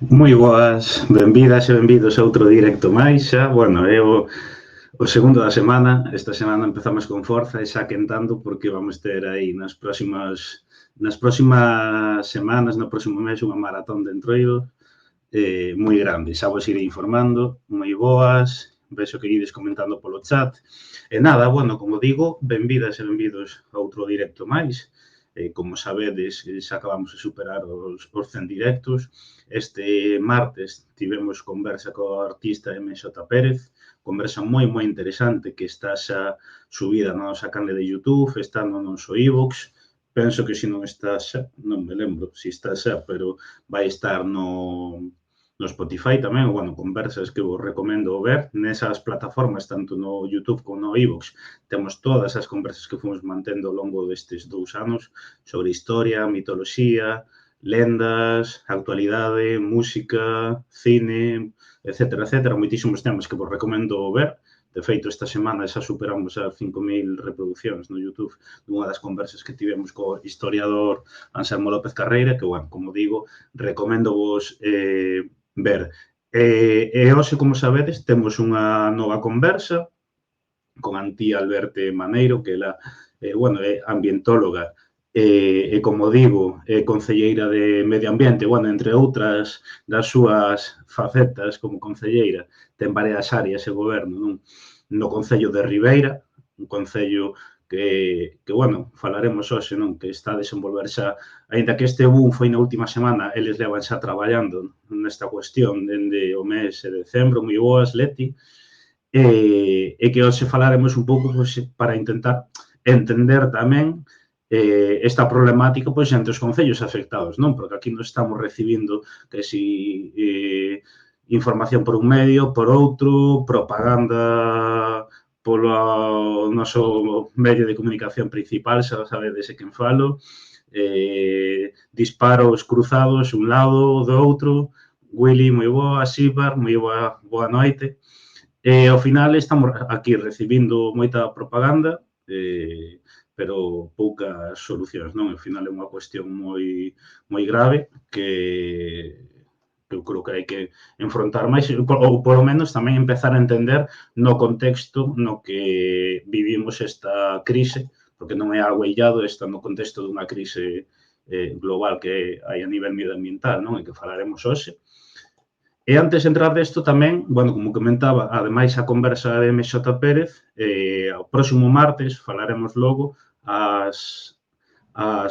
Moi boas, benvidas e benvidos a outro directo máis xa. Bueno, é o segundo da semana. Esta semana empezamos con forza e xa quentando porque vamos ter aí nas próximas semanas, no próximo mes, unha maratón de entroido moi grande. Xa vos irei informando, moi boas, vexo que ides comentando polo chat. E nada, bueno, como digo, benvidas e benvidos a outro directo máis. Como sabedes, xa acabamos de superar os 100 directos. Este martes tivemos conversa co artista MJ Pérez, conversa moi interesante que está xa subida na nosa canle de YouTube, está no noso iVoox, penso que se non está xa, non me lembro se está xa, pero vai estar no Spotify tamén, bueno, conversas que vos recomendo ver nesas plataformas, tanto no YouTube como no iVoox. Temos todas as conversas que fomos mantendo ao longo destes 2 anos sobre historia, mitoloxía, lendas, actualidade, música, cine, etcétera, moitísimos temas que vos recomendo ver. De feito, esta semana xa superamos as 5.000 reproduccións no YouTube dunha das conversas que tivemos co historiador Anselmo López Carreira, que, bueno, como digo, recomendo vos ver. E hoxe, como sabedes, temos unha nova conversa con Antía Alberte Maneiro, que ela, bueno, é ambientóloga e, como digo, é concelleira de Medio Ambiente, bueno, entre outras das súas facetas como concelleira, ten varias áreas de goberno, non? No Concello de Ribeira, un concello que, bueno, falaremos hoxe, non? Que está a desenvolver xa, aínda que este boom foi na última semana, eles levan xa traballando nesta cuestión dende o mes de decembro, moi boas, Leti, e que hoxe falaremos un pouco pois, para intentar entender tamén esta problemática pois, entre os concellos afectados, non? Porque aquí nos estamos recibindo que si información por un medio, por outro, propaganda polo noso medio de comunicación principal, xa sabedes de quen falo, disparos cruzados un lado do outro. Willy, moi boa, Xibar, moi boa noite. Ao final estamos aquí recibindo moita propaganda, pero poucas solucións, non? Ao final é unha cuestión moi grave que eu creo que hai que enfrontar máis, ou polo menos tamén empezar a entender no contexto no que vivimos esta crise, porque non é algo illado, está no contexto dunha crise global que hai a nivel medioambiental, non? E que falaremos hoxe. E antes de entrar desto tamén, bueno, como comentaba, ademais a conversa de MJ Pérez, o próximo martes falaremos logo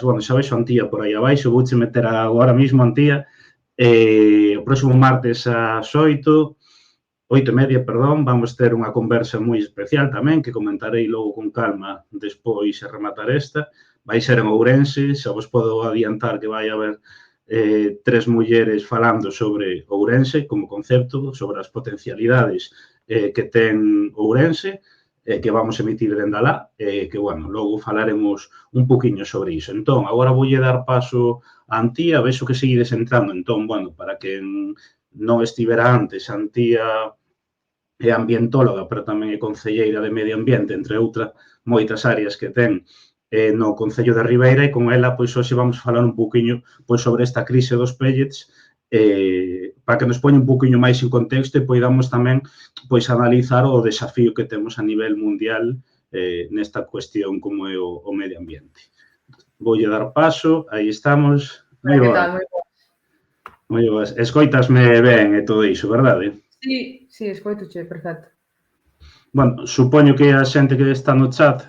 bueno, xa vexo a Antía por aí abaixo, vouche meter agora mismo, Antía, o próximo martes ás 8:30, perdón, vamos ter unha conversa moi especial tamén, que comentarei logo con calma despois de rematar esta. Vai ser en Ourense, xa vos podo adiantar que vai haber 3 mulleres falando sobre Ourense como concepto, sobre as potencialidades que ten Ourense, que vamos emitir dende alá, que, bueno, logo falaremos un poquinho sobre iso. Entón, agora voulle dar paso a Antía, vexo que seguides entrando. Entón, bueno, para que non estivera antes, Antía é ambientóloga, pero tamén é concelleira de Medio Ambiente, entre outras moitas áreas que ten no Concello de Ribeira, e con ela, pois, hoxe vamos a falar un poquinho pois, sobre esta crise dos pellets, para que nos poña un poquinho máis en contexto e poidamos tamén pois, analizar o desafío que temos a nivel mundial nesta cuestión como é o medio ambiente. Voulle dar paso, aí estamos. Moi boa. Moi boas. Escoitasme ben e todo iso, verdade? Sí, escoitoche, perfecto. Bueno, supoño que a xente que está no chat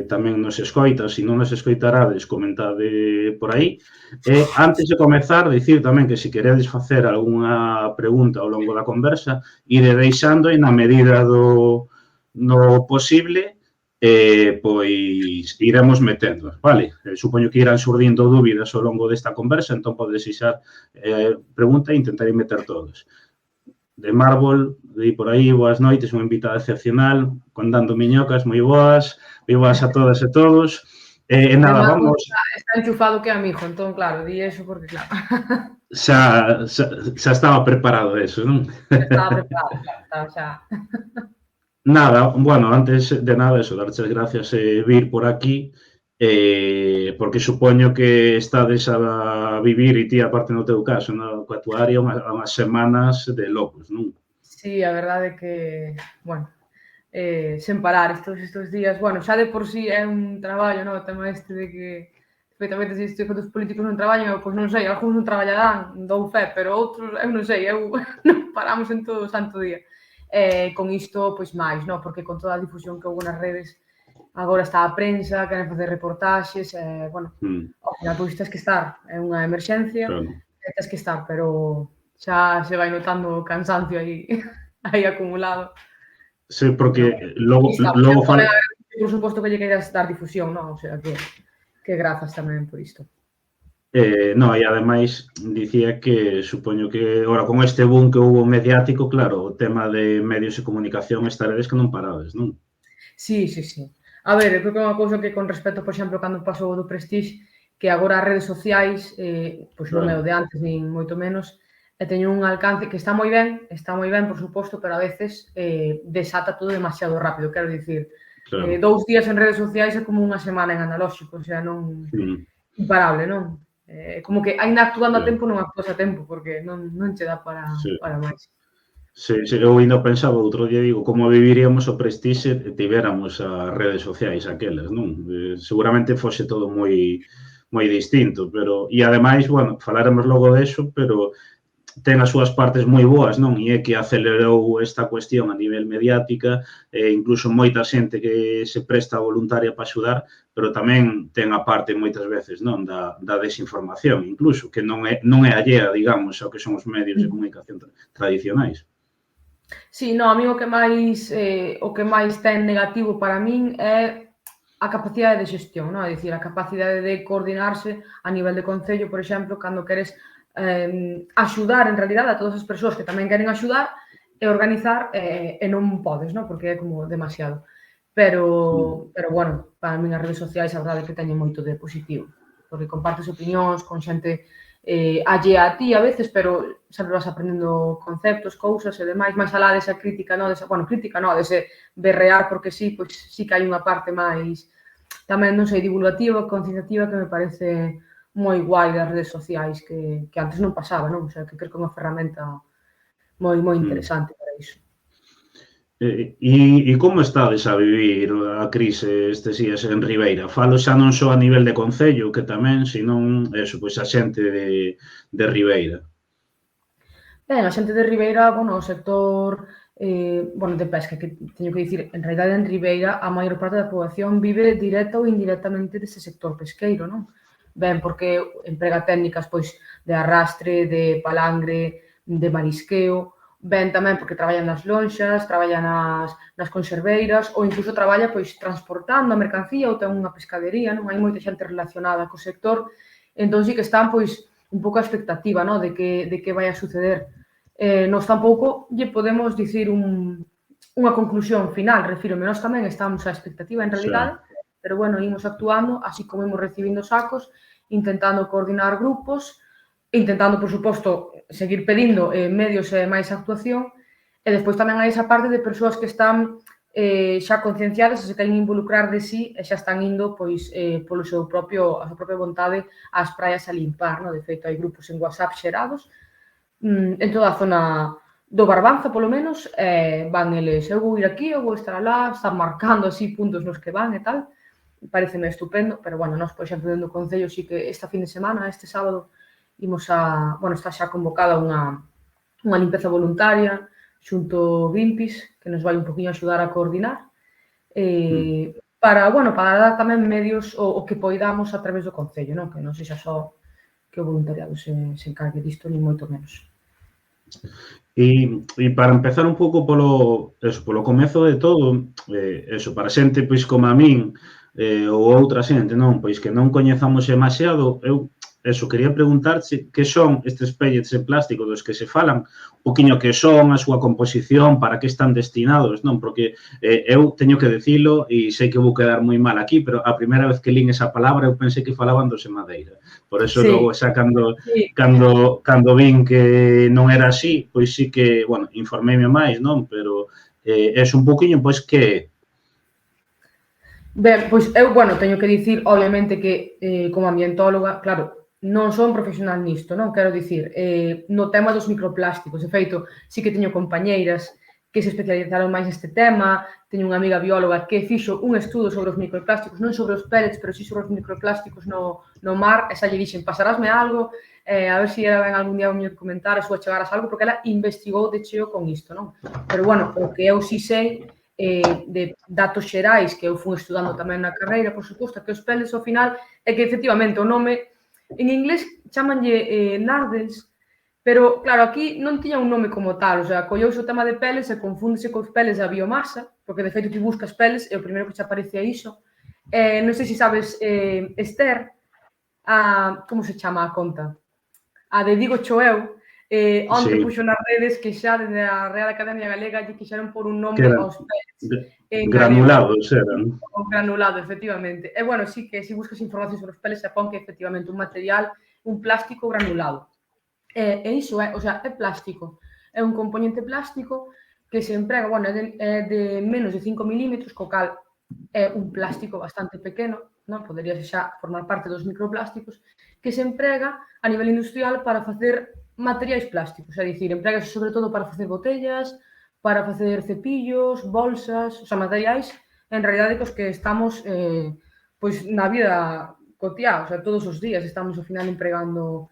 tamén nos escoita, se non nos escoitarades, comentade por aí. Antes de comezar, dicir tamén que se queredes facer algunha pregunta ao longo da conversa, ide deixando e na medida no posible, pois iremos metendo, vale? Supoño que irán surdindo dúbidas ao longo desta conversa, entón podes deixar pregunta e intentarei meter todos. De Marvel, de por aí, boas noites, unha invitada excepcional, contando miñocas, moi boas a todas e todos. E nada, vamos... Está enchufado que amigo, entón, claro, di eso porque, claro... Xa estaba preparado eso, non? Estaba preparado, claro, xa... Nada, bueno, antes de nada, eso, darche as gracias vir por aquí porque supoño que estades a vivir, e ti, aparte no teu caso, no, coa tua área, unhas semanas de locos, non? Sí, a verdade é que, bueno, sen parar estes días, bueno, xa de por sí é un traballo, non? O tema este de que perfectamente se isto que os políticos non traballan, pois non sei, algúns non traballarán, dou fe, pero outros, eu non sei, non paramos en todo o santo día. Con isto, pois máis, non? Porque con toda a difusión que houve nas redes, agora está a prensa, queren facer reportaxes, bueno, ao final, pois tens que estar, é unha emerxencia, Claro. tens que estar, pero xa se vai notando o cansancio aí, aí acumulado. Sí, porque Pero, logo tamén, por suposto que lle queiras dar difusión, non? O sea, que grazas tamén por isto. No, e ademais dicía que supoño que agora con este boom que houve mediático, claro, o tema de medios de comunicación estaredes que non parades, non? Sí, sí, sí. A ver, eu creo que é unha cousa que con respecto, por exemplo, cando pasou do Prestige, que agora as redes sociais, pois non é o de antes, nin moito menos, e teñen un alcance que está moi ben, por suposto, pero a veces desata todo demasiado rápido, quero dicir, Claro. 2 días en redes sociais é como unha semana en analóxico, o sea, non imparable, non? Como que aínda actuando a tempo non actúas a tempo, porque non che dá para máis. Sí, eu ainda pensaba outro día, digo, como viviríamos o Prestige se tivéramos as redes sociais aquelas, non? Seguramente fose todo moi distinto, pero e ademais, bueno, falaremos logo deso, pero ten as súas partes moi boas, non? E é que acelerou esta cuestión a nivel mediática, incluso moita xente que se presta voluntaria para axudar, pero tamén ten a parte moitas veces, non, da desinformación, incluso, que non é allea, digamos, ao que son os medios de comunicación tradicionais. Sí, no, a mí o que máis ten negativo para min é a capacidade de xestión, non? É dicir, a capacidade de coordinarse a nivel de concello, por exemplo, cando queres axudar en realidade a todas as persoas que tamén queren axudar e organizar e non podes, non? Porque é como demasiado. Pero bueno, para min as redes sociais a verdade é que teñen moito de positivo, porque compartes opinións con xente allea a ti a veces, pero sempre vas aprendendo conceptos, cousas e demais, máis alá desa crítica, non? Dese berrear porque sí, pois sí que hai unha parte máis tamén, non sei, divulgativa, concienciativa que me parece moi guai das redes sociais que antes non pasaba, non? O sea, que creo que é unha ferramenta moi interesante para iso. E como estades a vivir a crise estes días en Ribeira? Falo xa non só a nivel de concello, que tamén, senón, eso, pois a xente de Ribeira. Ben, a xente de Ribeira, bueno, o sector de pesca, que teño que dicir, en realidade en Ribeira a maior parte da poboación vive directa ou indirectamente dese sector pesqueiro, non? Ben, porque emprega técnicas, pois, de arrastre, de palangre, de marisqueo, ben tamén porque traballa nas lonxas, traballa nas conserveiras ou incluso traballa pois transportando a mercancía ou ten unha pescadería, non? Hai moita xente relacionada co sector, entón sí que están pois un pouco a expectativa, non? De que vai a suceder. Nós tampouco lle podemos dicir unha conclusión final, refírome, nós tamén estamos á expectativa en realidade, pero bueno, imos actuando, así como imos recibindo sacos, intentando coordinar grupos, intentando, por suposto, seguir pedindo medios e máis actuación, e despois tamén hai esa parte de persoas que están xa concienciadas e se queren involucrar de sí e xa están indo pois polo a súa propia vontade ás praias a limpar, non? De feito, hai grupos en WhatsApp xerados en toda a zona do Barbanza, polo menos, van eles, eu vou ir aquí, eu vou estar alá, están marcando así puntos nos que van e tal, pareceme estupendo, pero bueno, nós, por exemplo, dentro do Concello, sí que esta fin de semana, este sábado, está xa convocada unha limpeza voluntaria xunto Greenpeace, que nos vai un poquinho axudar a coordinar, para dar tamén medios o que poidamos a través do Concello, non? Que non sexa só que o voluntariado se encargue disto, ni moito menos. E para empezar un pouco polo comezo de todo, para xente pois como a min ou outra xente, non, pois que non coñezamos demasiado, eu quería preguntarche que son estes pellets de plástico dos que se falan, un poquinho que son, a súa composición, para que están destinados, non? Porque eu teño que dicilo e sei que vou quedar moi mal aquí, pero a primeira vez que lín esa palabra eu pensei que falaban dos de madeira. Por eso logo xa cando vin que non era así, pois sí que, bueno, informeime máis, non? Pero un poquinho, pois, que Ben, pois eu, bueno, teño que dicir, obviamente, que como ambientóloga, claro, non son profesional nisto, non? Quero dicir, no tema dos microplásticos, de feito, sí que teño compañeiras que se especializaron máis neste tema, teño unha amiga bióloga que fixo un estudo sobre os microplásticos, non sobre os pellets, pero sí sobre os microplásticos no mar, e xa lle dixen, pasarásme algo, a ver se era ben algún día o miño comentar, ou a chegaras algo, porque ela investigou de cheo con isto, non? Pero, bueno, o que eu sí sei de datos xerais que eu fui estudando tamén na carreira, por suposto, que os pellets ao final é que efectivamente o nome en inglés chamanlle nardens, pero claro, aquí non tiña un nome como tal, o sea, collouse o tema de pellets e confúndese cos pellets da biomasa, porque de feito ti buscas pellets e o primeiro que che aparece é iso. Non sei se sabes, Esther, como se chama a conta? A de Digo Choeu, onte Sí, puxo nas redes que xa desde a Real Academia Galega lle quixeron por un que nome eran aos pellets en galego. granulados, eran. O granulado, efectivamente. E, bueno, sí que se buscas información sobre os pellets se pon que efectivamente un material, un plástico granulado. E iso é, o sea, é plástico. É un componente plástico que se emprega, bueno, é de menos de 5 milímetros, co cal é un plástico bastante pequeno, non? Podería xa formar parte dos microplásticos, que se emprega a nivel industrial para facer materiais plásticos, é dicir, emprégase sobre todo para facer botellas, para facer cepillos, bolsas, o sea, materiais en realidade cos que estamos pois na vida cotiá, o sea, todos os días estamos ao final empregando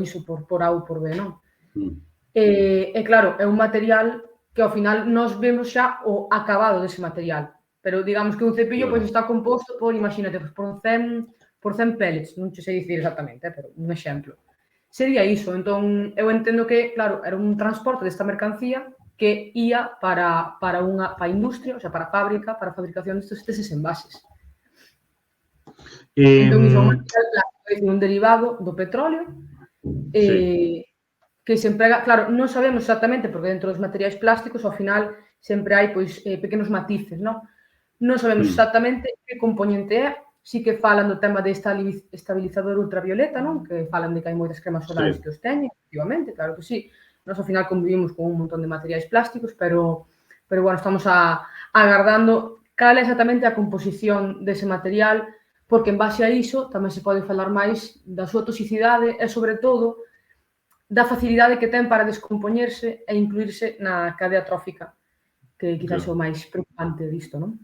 iso por A ou por B, non? Mm. E claro, é un material que ao final nós vemos xa o acabado dese material, pero digamos que un cepillo pois Claro. está composto por, imagínate, pois, por 100 pellets, non che sei dicir exactamente, pero un exemplo. Sería iso, entón eu entendo que, claro, era un transporte desta mercancía que ía para a industria, o sea, para a fábrica, para a fabricación deses envases. Entón, iso é un Em, material plástico, é dicir, un derivado do petróleo sí, que se emprega, claro, non sabemos exactamente, porque dentro dos materiais plásticos, ao final, sempre hai pois, pequenos matices, non? Non sabemos mm, exactamente que componente é, sí que falan do tema de estabilizador ultravioleta, non? Que falan de que hai moitas cremas solares sí. que os teñen, efectivamente, claro que sí. Nós, ao final, convivimos con un montón de materiais plásticos, pero bueno, estamos agardando cal é exactamente a composición dese material, porque en base a iso tamén se pode falar máis da súa toxicidade e, sobre todo, da facilidade que ten para descompoñerse e incluirse na cadea trófica, que quizás é o Claro. máis preocupante disto, non?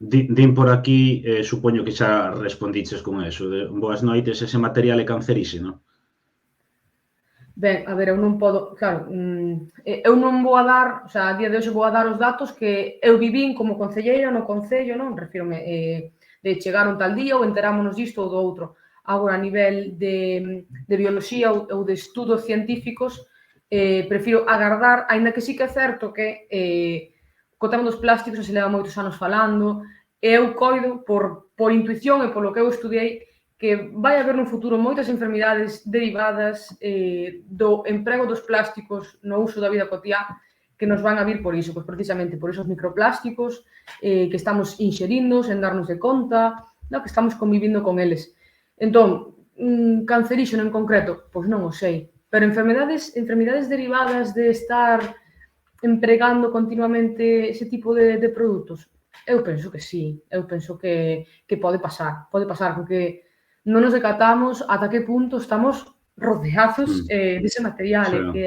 Din por aquí, supoño que xa respondiches con eso, de boas noites, ese material é canceríxeno. Ben, a ver, eu non podo, claro, eu non vou a dar, o sea, a día de hoxe vou a dar os datos que eu vivín como concelleira no concello, non? Refírome de chegar un tal día ou enterámonos disto ou do outro. Agora, a nivel de bioloxía ou de estudos científicos, prefiro agardar, aínda que sí que é certo que co tema dos plásticos se leva moitos anos falando, e eu coido por intuición e polo que eu estudiei que vai haber no futuro moitas enfermidades derivadas do emprego dos plásticos no uso da vida cotiá que nos van a vir por iso, pois precisamente por esos microplásticos que estamos inxerindo sen darnos de conta, no, que estamos convivindo con eles. Entón, canceríxeno en concreto, pois non o sei, pero enfermidades derivadas de estar empregando continuamente ese tipo de produtos, eu penso que sí, eu penso que pode pasar, porque non nos decatamos ata que punto estamos rodeados Mm, dese material, sí, e que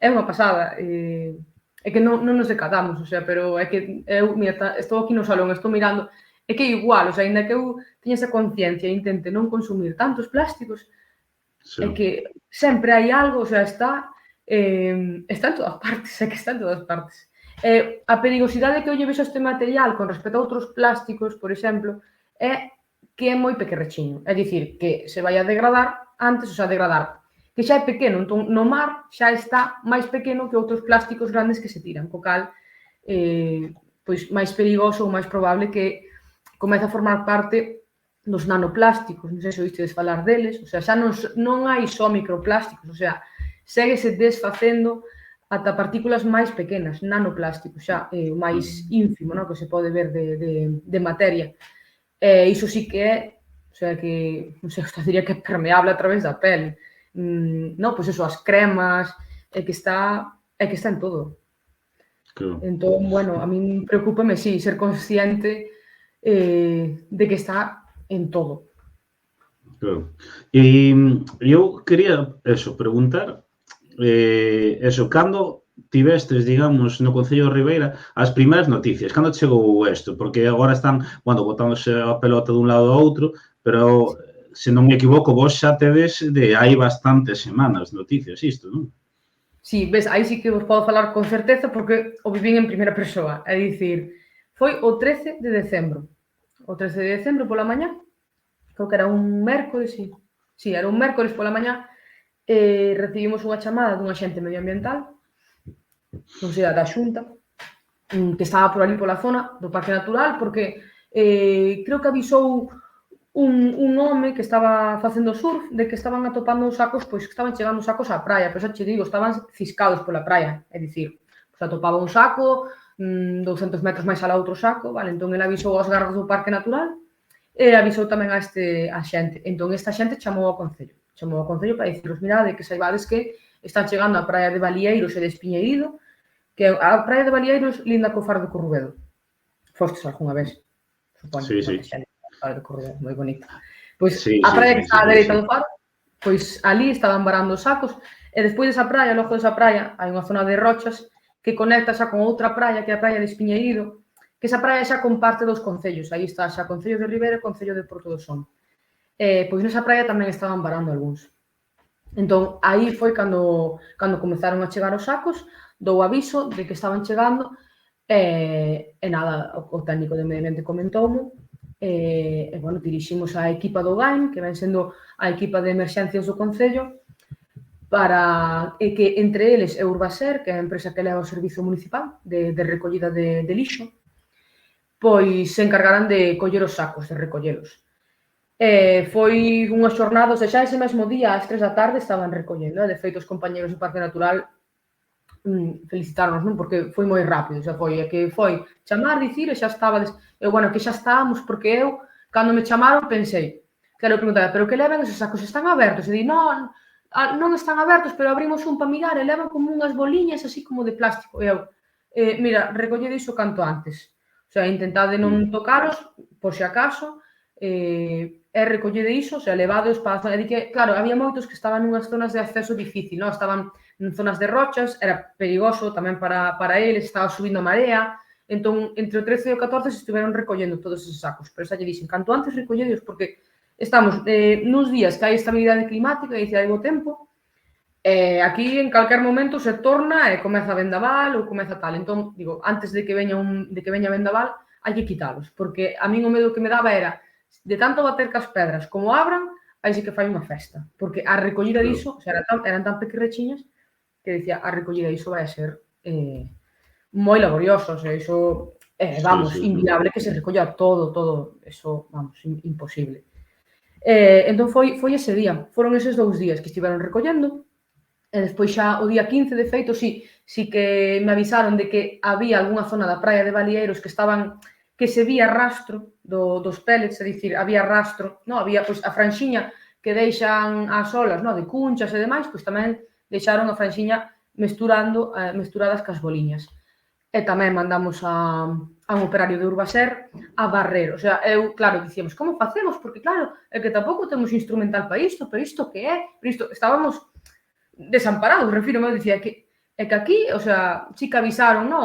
é unha pasada, é que non nos decatamos, o sea, pero é que eu, mira, estou aquí no salón, estou mirando, é que é igual, o sea, ainda que eu teña esa conciencia e intente non consumir tantos plásticos, sí, é que sempre hai algo, o sea, está en todas partes, é que está en todas partes. A perigosidade que eu lle vexo a este material con respecto a outros plásticos, por exemplo, é que é moi pequerrechiño. É dicir, que se vai a degradar antes, o sea, degradar, que xa é pequeno, entón no mar xa está máis pequeno que outros plásticos grandes que se tiran, co cal, pois máis perigoso ou máis probable que comece a formar parte dos nanoplásticos, non sei se oístedes falar deles, o sea, xa non hai só microplásticos, o sea, séguese desfacendo ata partículas máis pequenas, nanoplásticos, xa o máis ínfimo, no, que se pode ver de materia. Iso sí que é, o sea, que, non sei, hasta diría que é permeable a través da pele. No, pois eso, as cremas, é que está en todo. Claro, Entón, bueno, a min preocúpame, sí, ser consciente de que está en todo. claro. E eu quería, eso, preguntar, eso, cando tivestes, digamos, no Concello de Ribeira as primeiras noticias, cando chegou isto? Porque agora están, bueno, botándose a pelota dun lado ao outro, pero, se non me equivoco, vos xa tedes de hai bastantes semanas noticias isto, non? Sí, ves, aí sí que vos podo falar con certeza porque o vivín en primeira persoa. É dicir, foi o 13 de decembro. O 13 de decembro pola mañá, creo que era un mércores, sí. Sí, era un mércores pola mañá, recibimos unha chamada dun axente medioambiental, non sei, da Xunta, que estaba por ali pola zona do Parque Natural, porque creo que avisou un home que estaba facendo surf de que estaban atopando os sacos, pois que estaban chegando os sacos á praia, pero xa che digo, estaban ciscados pola praia, é dicir, pois atopaba un saco, 200 metros máis alá outro saco, vale, entón ele avisou aos gardas do Parque Natural e avisou tamén a xente. Entón esta xente chamou ao Concello para diciros, mirade, que saibades que están chegando á praia de Balieiros e de Espiñeirido, que a praia de Balieiros linda co faro de Corrubedo. Fostes algunha vez? Supoño, Sí, moita sí. xente. Faro de Corrubedo, moi bonito. Pois Sí, a sí, praia sí, que sí, está á sí, dereita sí. do faro, pois ali estaban varando os sacos, e despois desa praia, logo desa praia, hai unha zona de rochas que conecta xa con outra praia, que é a praia de Espiñeirido, que esa praia xa comparte dos concellos. Aí está xa Concello de Ribeira e Concello de Porto do Son. Pois nesa praia tamén estaban varando algúns. Entón, aí foi cando comezaron a chegar os sacos, dou aviso de que estaban chegando, e nada, o técnico de medio ambiente comentoumo, e bueno, diriximos a equipa do GAIM, que ven sendo a equipa de emerxencias do Concello, para que entre eles e Urbaser, que é a empresa que leva o servizo municipal de recollida de lixo, pois se encargaran de coller os sacos, de recollelos. Foi unha xornada, ou sea, xa ese mesmo día, ás 3 da tarde, estaban recollendo. De feito, os compañeros do Parque Natural felicitarnos, non? Porque foi moi rápido, xa foi, que foi chamar, dicir, e xa estabades, bueno, que xa estábamos, porque eu, cando me chamaron, pensei, claro, preguntaba, pero que levan esos sacos, están abertos? E di, non están abertos, pero abrimos un para mirar, e levan como unhas boliñas así como de plástico. E eu, mira, recollede iso canto antes. O sea, intentade non tocaros, por se acaso, e recollede iso, o sea, levados para a zona. E di que, claro, había moitos que estaban nunhas zonas de acceso difícil, non? Estaban en zonas de rochas, era perigoso tamén para eles, estaba subindo a marea, entón, entre o 13 e o 14 se estiveron recollendo todos esos sacos, pero xa lle dixen, canto antes recolledos, porque estamos nuns días que hai estabilidade climática, e hai bo tempo, aquí en calquer momento se torna e comeza a vendaval ou comeza tal, entón, digo, antes de que veña vendaval, hai que quitalos, porque a min o medo que me daba era, de tanto bater cas pedras como abran, aí sí que fai unha festa, porque a recollida diso, o sea, eran tan pequerrechiñas, que dicía, a recollida iso vai a ser moi laborioso, o sea, iso Sí, vamos, sí, sí. inviable que se recolla todo, eso, vamos, imposible. Entón foi ese día, foron eses 2 días que estiveron recollendo, e despois xa o día 15, de feito, sí que me avisaron de que había algunha zona da praia de Balieiros que se vía rastro dos pellets, é dicir, había rastro, non, había pois a franxiña que deixan as olas, non, de cunchas e demais, pois tamén deixaron a franxiña mesturadas cas boliñas. E tamén mandamos a un operario de Urbaser a barrer. O sea, claro, dicíamos, como facemos? Porque, claro, é que tampouco temos instrumental para isto, pero isto que é? Pero isto, estábamos desamparados, refiro, eu dicía que aquí, o sea, sí que avisaron, non?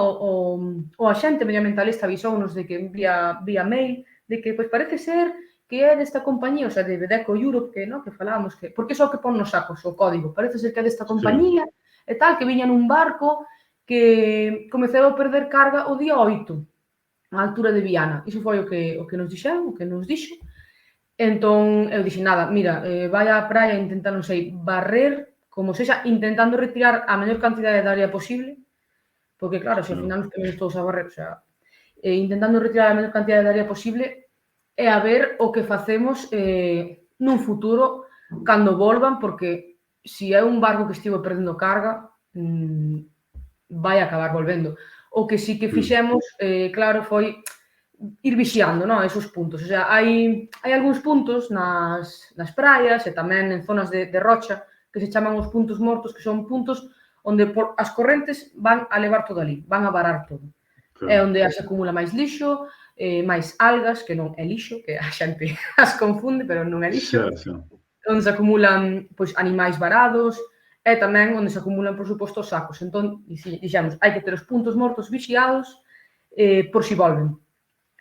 O axente medioambientalista avisounos de que vía mail, de que, pois, parece ser que é desta compañía, o sea, de Bedeco Europe, que, non, que falábamos, que porque só que pon nos sacos o código, parece ser que é desta compañía, e tal, que viña nun barco que comeceu a perder carga o día 8, á altura de Viana. Iso foi o que nos dixeron, o que nos dixo. Entón, eu dixen, nada, mira, vai á praia e intenta, non sei, barrer, como sexa, intentando retirar a menor cantidade de área posible, porque, claro, se ao final nos queremos todos a barrer, o sea, intentando retirar a menor cantidade de área posible, e a ver o que facemos nun futuro cando volvan, porque se é un barco que estivo perdendo carga, vai acabar volvendo. O que sí que fixemos, claro, foi ir vixiando, non, esos puntos. O sea, hai algúns puntos nas praias e tamén en zonas de rocha que se chaman os puntos mortos, que son puntos onde as correntes van a levar todo ali, van a varar todo. É onde se acumula máis lixo, máis algas, que non é lixo, que a xente as confunde, pero non é lixo. Onde se acumulan animais varados, e tamén onde se acumulan, por suposto, os sacos. Entón, dixemos, hai que ter os puntos mortos vixiados por si volven.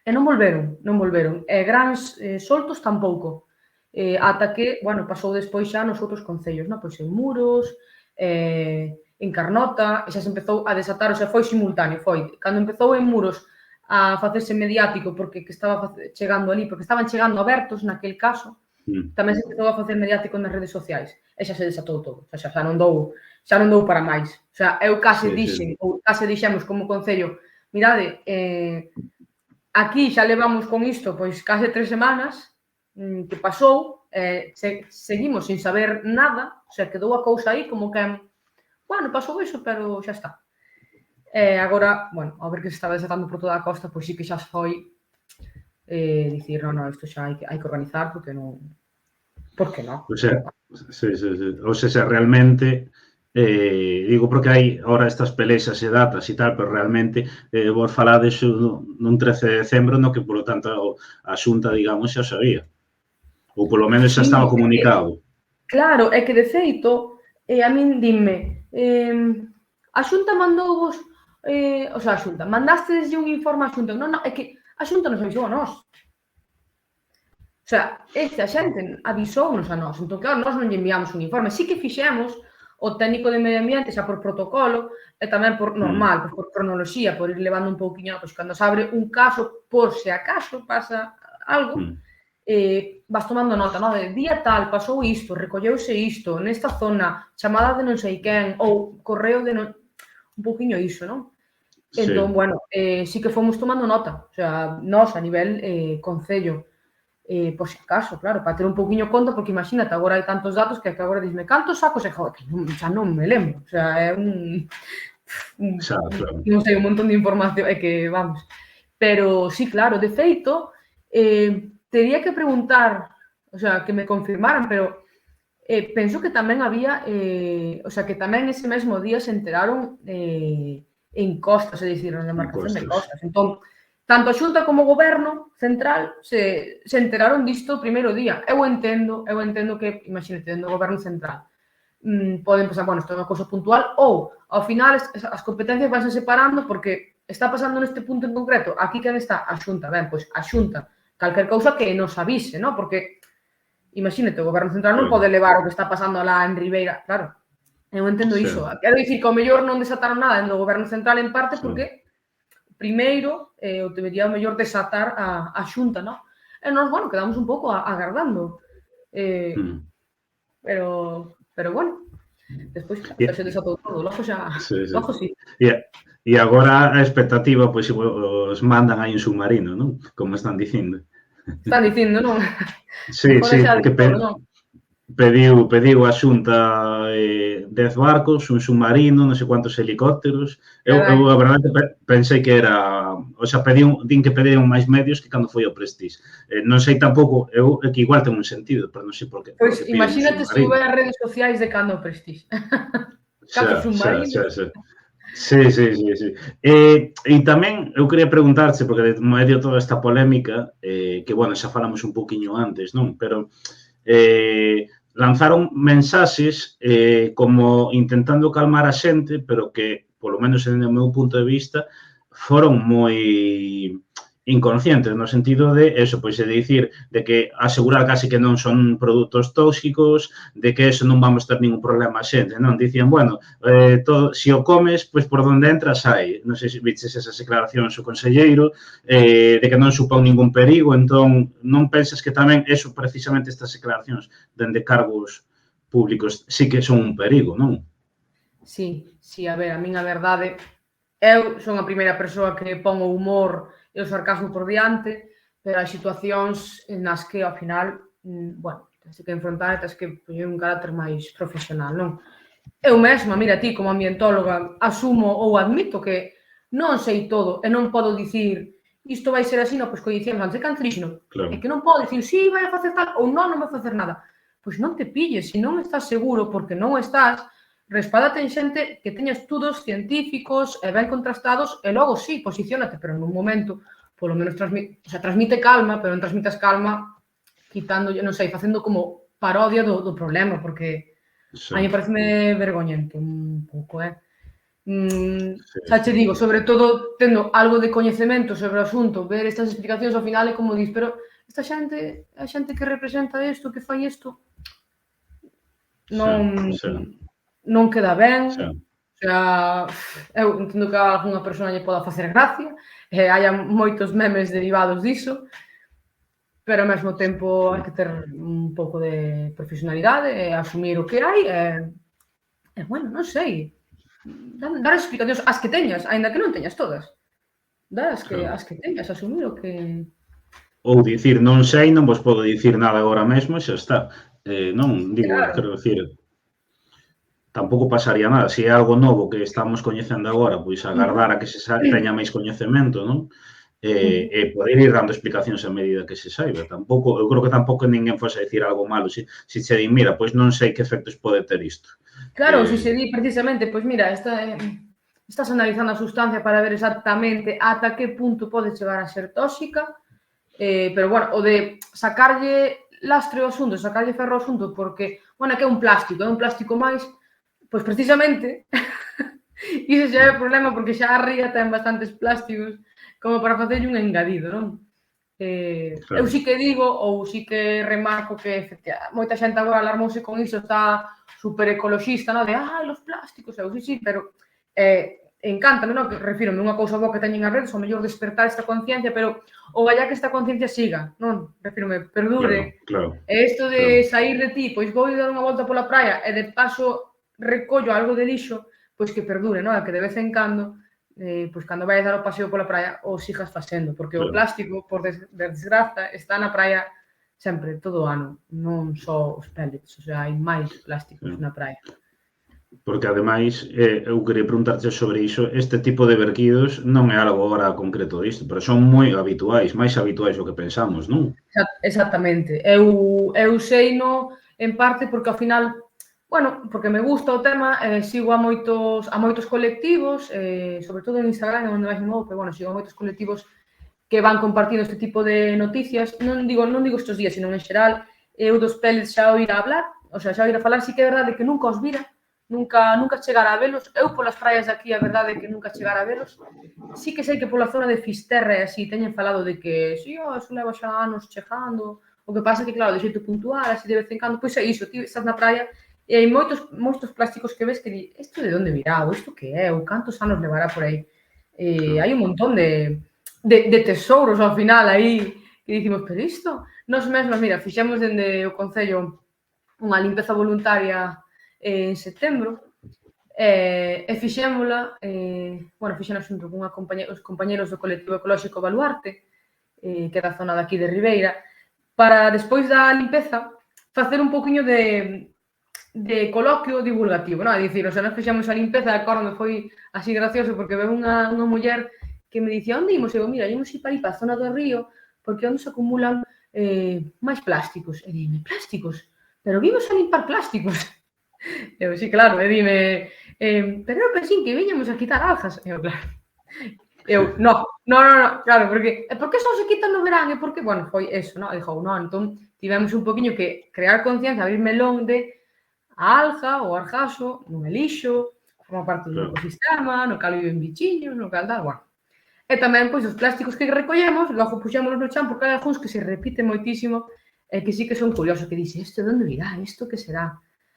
E non volveron. E grans soltos tampouco. Ata que, pasou despois xa nos outros concellos, non? Pois en Muros, en Carnota, e xa se empezou a desatar, o sea, foi simultáneo, cando empezou en Muros a facerse mediático porque estaba chegando ali, porque estaban chegando abertos naquel caso, tamén se empezou a facer mediático nas redes sociais, e xa se desatou todo, xa non dou para máis. O sea, eu case dixemos como concello, mirade, aquí xa levamos con isto pois case 3 semanas que pasou, seguimos sin saber nada, o sea, quedou a cousa aí como que, pasou iso, pero xa está. Agora, a ver que se estaba desatando por toda a costa, pois sí que xa foi dicir, non, isto xa hai que organizar, porque non... Por que non? O sea, o sea, realmente... digo porque hai ahora estas pelexas e datas e tal, pero realmente vos falades nun 13 de decembro no que, polo tanto, a Xunta, digamos, xa sabía. Ou polo menos xa estaba comunicado. Claro, é que de feito, a min dime, a Xunta mandou vos, o sea, a Xunta, mandastes un informe a Xunta? Non, é que a Xunta nos avisou a nós. O sea, esta xente avisounos a nós, entón, claro, nós non lle enviamos un informe. Sí que fixemos o técnico de medio ambiente xa por protocolo e tamén por normal, por cronoloxía, por ir levando un pouquiño, pois cando se abre un caso, por se acaso pasa algo, vas tomando nota, non? De día tal, pasou isto, recolleuse isto, nesta zona, chamada de non sei quen, ou correo de non... Un pouquiño iso, non? Entón, sí que fomos tomando nota, o sea, nós a nivel concello, por si acaso, claro, para ter un pouquiño conta, porque imagínate, agora hai tantos datos que agora dime, cantos sacos? E xa non me lembro, o sea, é non sei, un montón de información, é que, vamos. Pero, sí, claro, de feito, tería que preguntar, o sea, que me confirmaran, pero penso que tamén había, o sea, que tamén ese mesmo día se enteraron en costas, é dicir, na demarcación de costas. Entón, tanto a Xunta como o Goberno Central se enteraron disto o primeiro día. Eu entendo que, imagínate, dentro do Goberno Central poden pensar, isto é unha cousa puntual, ou, ao final, as competencias vanse separando porque está pasando neste punto en concreto. Aquí quen está? A Xunta. Ben, pois a Xunta, calquer cousa que nos avise, non? Porque, imagínate, o Goberno Central non pode levar o que está pasando lá en Ribeira. Claro, eu entendo iso. Quero dicir que ao mellor non desataron nada no Goberno Central en parte porque primeiro, o debería mellor desatar a Xunta, non? E nós, quedamos un pouco agardando. Pero, despois, claro, se desatou todo. Logo xa... Logo sí. E agora a expectativa, pois, os mandan aí un submarino, non? Como están dicindo. Están dicindo, non? Sí, que pediu a Xunta 10 barcos, un submarino, non sei cuántos helicópteros. Eu, a verdade, pensei que era... O sea, din que pediron máis medios que cando foi o Prestige. Non sei tampouco, eu que igual ten un sentido, pero non sei por qué. Pois imagínate se houve as redes sociais de cando o Prestige. Cando submarino. Sí. E tamén eu quería preguntarche, porque de medio toda esta polémica, que, xa falamos un pouquiño antes, non? Pero... lanzaron mensaxes como intentando calmar a xente, pero que, polo menos en o meu punto de vista, foron moi inconscientes, no sentido de eso, pois de dicir de que asegurar casi que non son produtos tóxicos, de que eso non vamos ter ningún problema a xente, non? Dicían, todo, se o comes, pois por onde entras hai. Non sei se viches esas declaracións o conselleiro, de que non supón ningún perigo, entón non pensas que tamén eso, precisamente estas declaracións dende cargos públicos, sí que son un perigo, non? Sí, a ver, a min a verdade, eu son a primeira persoa que pon o humor e o sarcasmo por diante, pero hai situacións nas que, ao final, tens que enfrontar e tens que poñer un carácter máis profesional, non? Eu mesma, mira ti, como ambientóloga, asumo ou admito que non sei todo e non podo dicir isto vai ser así, non, pois que dicíamos antes, é canceríxeno. E que non podo dicir, sí, vai a facer tal, ou non vai a facer nada. Pois non te pilles, se non estás seguro, porque non estás, Respada ten xente que teña estudos científicos e ben contrastados e logo sí, posiciónate, pero nun momento, polo menos transmite calma, pero non transmitas calma quitando, non sei, facendo como parodia do problema, porque a mí pareceme vergoñento un pouco, xa che digo, sobre todo tendo algo de coñecemento sobre o asunto, ver estas explicacións ao final é como dis, pero esta xente, a xente que representa isto, que fai isto, non queda ben, o sea, eu entendo que a algunha persona lle poda facer gracia, e hai moitos memes derivados diso, pero ao mesmo tempo hai que ter un pouco de profesionalidade e asumir o que hai e bueno, non sei, dar explicacións as que teñas, aínda que non teñas todas. Dar as que teñas, asumir o que... Ou dicir, non sei, non vos podo dicir nada agora mesmo e xa está. Non, digo, quero dicir, tampouco pasaría nada. Se é algo novo que estamos coñecendo agora, pois agardar a que se teña máis coñecemento, non? E poder ir dando explicacións a medida que se saiba. Tampouco, eu creo que tampouco ninguén fose a dicir algo malo. Se che din, mira, pois non sei que efectos pode ter isto. Claro, se se di precisamente, pois mira, estás analizando a sustancia para ver exactamente ata que punto pode chegar a ser tóxica, pero, bueno, o de sacarlle lastre ao asunto, sacarlle ferro ao asunto, porque, bueno, que é un plástico máis, pois precisamente, iso xa é o problema, porque xa a ría ten bastantes plásticos como para facerlle un engadido, non? Eu sí que digo, ou sí que remarco que moita xente agora alarmouse con iso, está super ecoloxista, non? De, los plásticos, eu sí, pero encántame, non? Que refírome unha cousa boa que teñen as redes, o mellor despertar esta conciencia, pero o vaya que esta conciencia siga, non? Refírome, perdure. E isto de sair de ti, pois vou dar unha volta pola praia e de paso recollo algo de lixo, pois que perdure, non? Que de vez en cando, pois cando vai dar o paseo pola praia o sigas facendo, porque o plástico, por desgraza, está na praia sempre, todo o ano, non só os pellets, o sea, hai máis plásticos na praia. Porque, ademais, eu quería preguntarte sobre iso, este tipo de verquidos non é algo agora concreto disto, pero son moi habituais, máis habituais do que pensamos, non? Exactamente. Eu sei en parte porque, ao final, bueno, porque me gusta o tema, sigo a moitos colectivos, sobre todo en Instagram, onde máis me movo, pero, bueno, sigo a moitos colectivos que van compartindo este tipo de noticias. Non digo estes días, sino en xeral, eu dos pellets xa oíra hablar, o sea, xa oíra falar, sí que é verdade que nunca os vira, nunca chegara a velos. Eu polas praias de aquí a verdade é que nunca chegara a velos. Sí que sei que pola zona de Fisterra e así teñen falado de que si, eso leva xa anos chegando. O que pasa é que, claro, de xeito puntual, así de vez en cando, pois é iso, ti estás na praia e hai moitos plásticos que ves que di, isto de onde virá, ou isto que é, ou cantos anos levará por aí. Hai un montón de tesouros ao final aí que dicimos, pero isto, nos mesmos, mira, fixemos dende o Concello unha limpeza voluntaria en setembro e fixémola, fixémola xunto con os compañeros do colectivo ecolóxico Baluarte, que é da zona daqui de Ribeira, para, despois da limpeza, facer un pouquiño de coloquio divulgativo, non? É dicir, o sea, nós fixemos a limpeza e acordo me foi así gracioso porque veu unha muller que me dicía, onde imos? Eu, mira, imos ir para a zona do río porque onde se acumulan máis plásticos. E dime, plásticos? Pero vimos a limpar plásticos. Eu, sí, claro, e dime, pero eu pensín que viñamos a quitar algas. Eu, claro. Eu, no, claro, porque por que só se quitan no verán? E por que, bueno, foi eso, non? E dixo, non, entón tivemos un poquinho que crear conciencia, abrir melón de a alga ou argaso non é lixo, forma parte do ecosistema, no cal viven bichiños, no cal tal, bueno. E tamén, pois, os plásticos que recollemos, logo puxémonos no chan, porque hai algúns que se repiten moitísimo e que sí que son curiosos, que dixe, isto de onde virá, isto que será?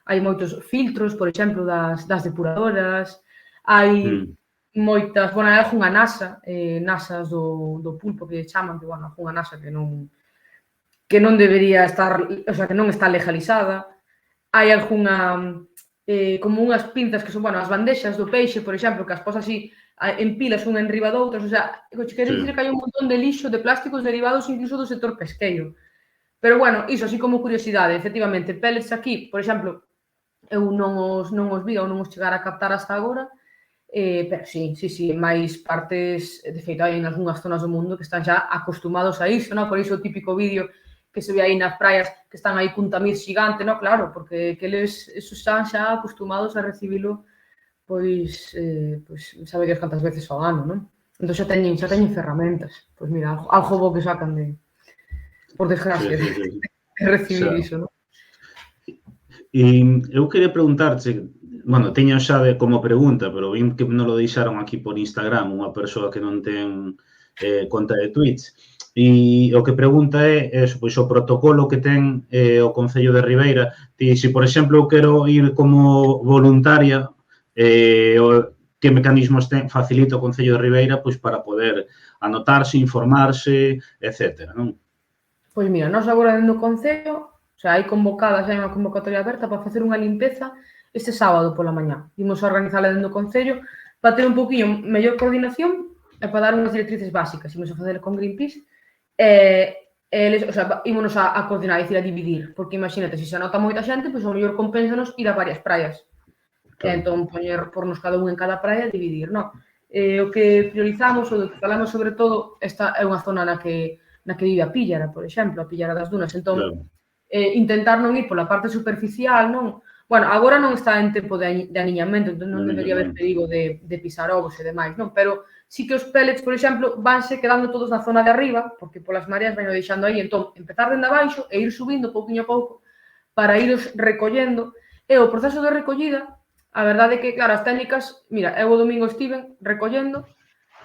Hai moitos filtros, por exemplo, das depuradoras, hai moitas, bueno, hai algunha nasas do pulpo que chaman, que, bueno, algunha nasa que non debería estar, o sea, que non está legalizada. Hai algunha, como unhas pinzas que son, bueno, as bandexas do peixe, por exemplo, que as posas así en pilas unha enriba doutras, o sea, quero dicir que hai un montón de lixo, de plásticos derivados incluso do sector pesqueiro. Pero, bueno, iso, así como curiosidade, efectivamente, pellets aquí, por exemplo, eu non os vi ou non os chegara a captar hasta agora, pero sí, máis partes, de feito, hai en algunhas zonas do mundo que están xa acostumados a iso, non? Por iso o típico vídeo que se ve aí nas praias que están aí cun tamiz xigante, no? Claro, porque que eles están xa acostumados a recibilo pois sabe Dios cantas veces ao ano, non? Entón xa teñen ferramentas. Pois mira, algo bo que sacan de, por desgracia, Sí. de recibir Xa. iso, non? E eu queria preguntarche, bueno, teño xa como pregunta, pero vim que non lo deixaron aquí por Instagram, unha persoa que non ten conta de Twitch. E o que pregunta é pois, o protocolo que ten o Concello de Ribeira. Ti, se, por exemplo, eu quero ir como voluntaria, que mecanismos facilita o Concello de Ribeira pois, para poder anotarse, informarse, etc. Non? Pois mira, nós agora dentro do Concello, o sea, hai convocadas, hai unha convocatoria aberta para facer unha limpeza este sábado pola mañá. Imos a organizala dentro do Concello para ter un poquinho mellor coordinación e para dar unhas directrices básicas. Imos a facer con Greenpeace eles, o sea, ímonos a coordinar, dicir, a dividir, porque imagínate, se se anota moita xente, pois o mellor compénsanos ir a varias praias. Claro. Entón, pornos cada un en cada praia e dividir, non? O que priorizamos, ou do que falamos sobre todo, esta é unha zona na que vive a Píllara, por exemplo, a Píllara das Dunas. Entón, Claro. intentar non ir pola parte superficial, non? Bueno, agora non está en tempo de aniñamento, entón non debería haber perigo de pisar ovos e demais, non? Pero sí que os pellets, por exemplo, vanse quedando todos na zona de arriba, porque polas mareas van deixando aí. Entón, empezar dende abaixo e ir subindo pouquinho a pouco para iros recollendo. E o proceso de recollida, a verdade é que, claro, as técnicas, mira, eu o domingo estiven recollendo,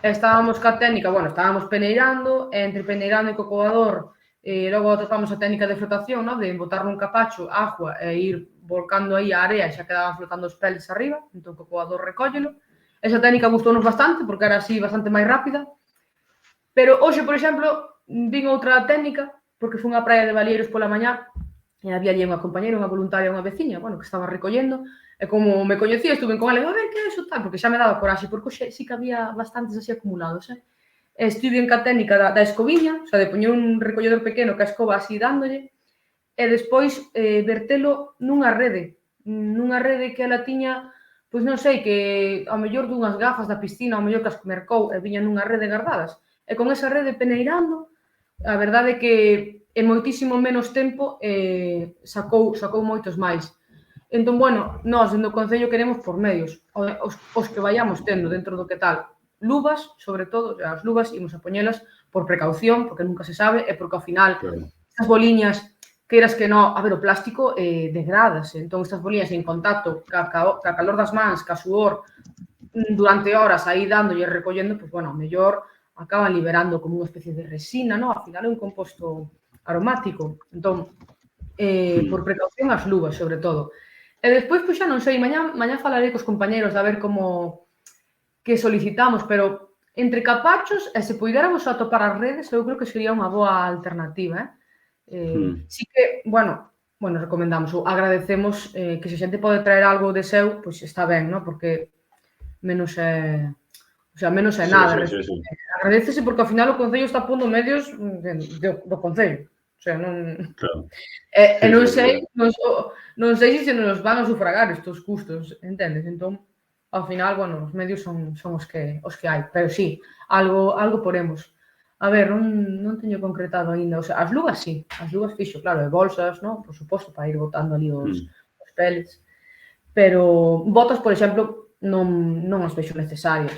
estábamos ca técnica, bueno, estábamos peneirando, e entre peneirando e co coador, logo atopamos a técnica de flotación, no? De botar nun capacho agua e ir volcando aí a area e xa quedaban flotando os pellets arriba, entón co coador recóllelo. Esa técnica gustounos bastante, porque era así bastante máis rápida. Pero hoxe, por exemplo, vin outra técnica, porque fui unha praia de Balieiros pola mañá, e había ali unha compañera, unha voluntaria, unha veciña, bueno, que estaba recollendo, e como me coñecía, estuve con ela, a ver, que é iso tal, porque xa me daba coraxe, porque hoxe sí que había bastantes así acumulados, Estive en ca técnica da escobiña, o sea, de poñer un recolledor pequeno que a escoba así dándolle, e despois vertelo nunha rede que ela tiña, pois non sei, que ao mellor dunhas gafas da piscina, ao mellor que as mercou e viñan nunha rede guardadas. E con esa rede peneirando, a verdade é que en moitísimo menos tempo sacou moitos máis. Entón, bueno, nós dentro do Concello queremos por medios, os que vayamos tendo dentro do que tal. Luvas, sobre todo, as luvas imos a poñelas por precaución, porque nunca se sabe, e porque ao final estas boliñas, queiras que non, a ver, o plástico degradase, entón estas boliñas en contacto ca calor das mans, ca suor, durante horas aí dándolle e recollendo, pois, bueno, ao mellor acaban liberando como unha especie de resina, non? Ao final é un composto aromático. Entón, por precaución as luvas, sobre todo. E despois, pois xa non sei, mañá falarei cos compañeros de a ver como que solicitamos, pero entre capachos, e se puidéramos atopar as redes, eu creo que sería unha boa alternativa, Sí que, bueno, recomendamos ou agradecemos que se a xente pode traer algo de seu, pois está ben, non? Porque menos é, o sea, menos é nada. Sí. Agradecese porque ao final o Concello está pondo medios do Concello. O sea, non... Claro. E non sei, non sei se nos van a sufragar estes custos, entendes? Entón, ao final, bueno, os medios son os que hai, pero sí, algo poremos. A ver, non teño concretado aínda, o sea, as luvas sí, as luvas fixo, claro, e bolsas, non? Por suposto, para ir botando ali os pellets, pero botas, por exemplo, non as vexo necesarias.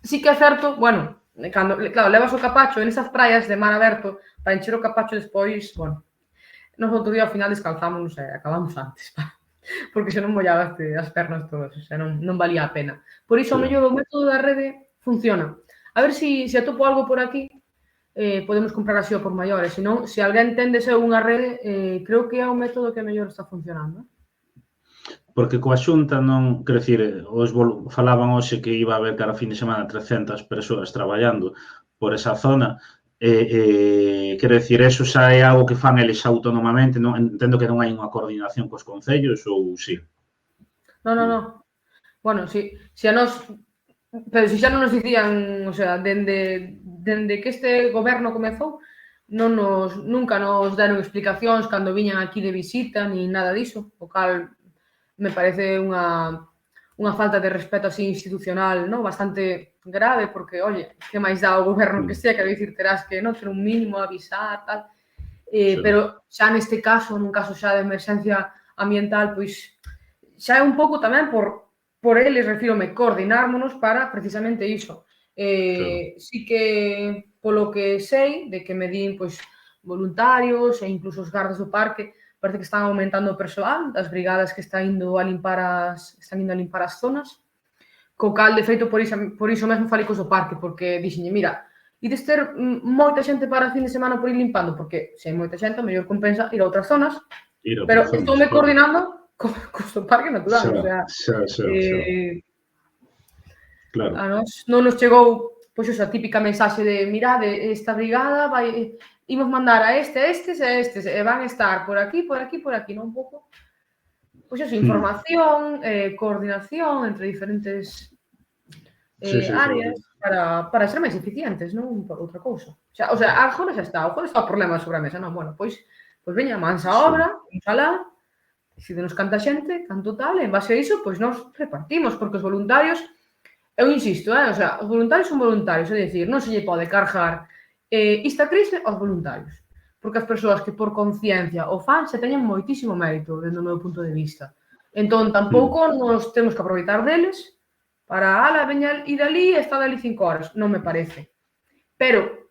Sí que é certo, bueno, cando, claro, levas o capacho en esas praias de mar aberto, para encher o capacho despois, bueno, nos outro día ao final descalzámonos e acabamos antes, porque se non mollabaste as pernas todas, o sea, non valía a pena. Por iso, ao mellor, o método da rede funciona. A ver se atopo algo por aquí, podemos comprar así o por maiores. Se non, se alguén tende ser unha rede, creo que é o método que mellor está funcionando. Porque coa Xunta non, quero dicir, falaban hoxe que iba a haber cada fin de semana 300 persoas traballando por esa zona. Quero dicir, eso xa é algo que fan eles autónomamente, non entendo que non hai unha coordinación cos concellos ou sí? Non. Bueno, si a nós, pero se xa non nos dicían, o sea, dende que este goberno comezou, nunca nos deron explicacións cando viñan aquí de visita, ni nada diso, o cal me parece unha falta de respeto así institucional, non? Bastante grave, porque, oye, que máis dá o goberno que sea, quero dicir, terás que non ter un mínimo, avisar, tal. pero xa neste caso, nun caso xa de emerxencia ambiental, pois xa é un pouco tamén por eles, refírome, coordinármonos para precisamente iso. Sí que, polo que sei, de que me din, pois, voluntarios e incluso os gardas do parque, parece que están aumentando o persoal das brigadas que están indo a limpar as zonas, co cal, de feito, por iso mesmo falei cos do parque, porque dixenlle, mira, ides ter moita xente para a fin de semana por ir limpando, porque se hai moita xente, o mellor compensa ir a outras zonas, pero estoume coordinando cos do parque natural, o sea, claro. A nós non nos chegou pois esa típica mensaxe de mirade, esta brigada vai imos mandar a estes e estes e van estar por aquí, non? Un pouco pois esa información, coordinación entre diferentes áreas para ser máis eficientes, non por outra cousa. O sea, agora xa está, o problema sobre a mesa, non? Bueno, pois veña, mansa obra, alá, decidenos canta xente, canto tal, e en base a iso, pois nos repartimos, porque os voluntarios eu insisto, o sea, os voluntarios son voluntarios, é dicir, non se lle pode cargar esta crise aos voluntarios, porque as persoas que por conciencia o fan se teñen moitísimo mérito, dentro do meu punto de vista. Entón, tampouco nos temos que aproveitar deles para, veña ir dali e está dali 5 horas, non me parece. Pero,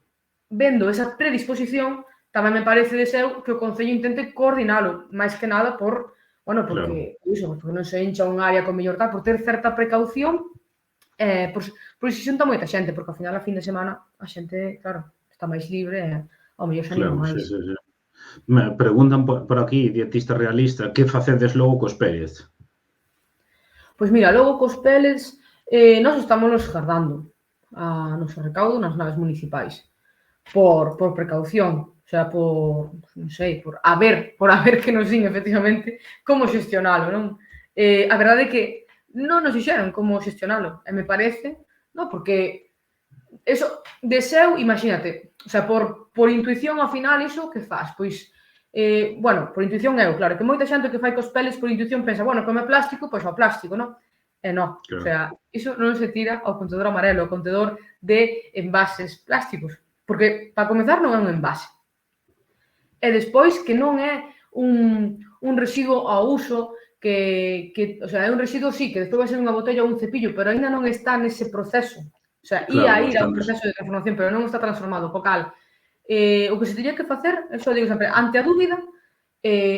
vendo esa predisposición, tamén me parece deseo que o Concello intente coordinalo, máis que nada porque non se encha un área con mellor tal, por ter certa precaución, por iso xunta moita xente, porque ao final a fin de semana a xente, claro, está máis libre e ao mellor xa anima máis. Me preguntan por aquí, dietista realista, que facedes logo cos pellets? Pois mira, logo cos pellets nós estamos gardando a noso recaudo nas naves municipais por precaución, o sea, non sei, por haber que nos din efectivamente como xestionalo, non? A verdade é que non nos dixeron como xestionalo, e me parece, non? Porque eso, deseo, imagínate, o sea, por intuición ao final, iso que faz? Pois, bueno, por intuición claro, que moita xente que fai cos pellets por intuición pensa, bueno, como é plástico, pois ao plástico, non? E non, o sea, iso non se tira ao contedor amarelo, ao contedor de envases plásticos, porque, para comezar, non é un envase. E despois, que non é un residuo ao uso o sea, é un residuo, sí, que despois vai ser unha botella ou un cepillo, pero ainda non está nese proceso. O sea, ia ir a un proceso de transformación, pero non está transformado. Co cal, o que se teria que facer, eso digo sempre, ante a dúbida,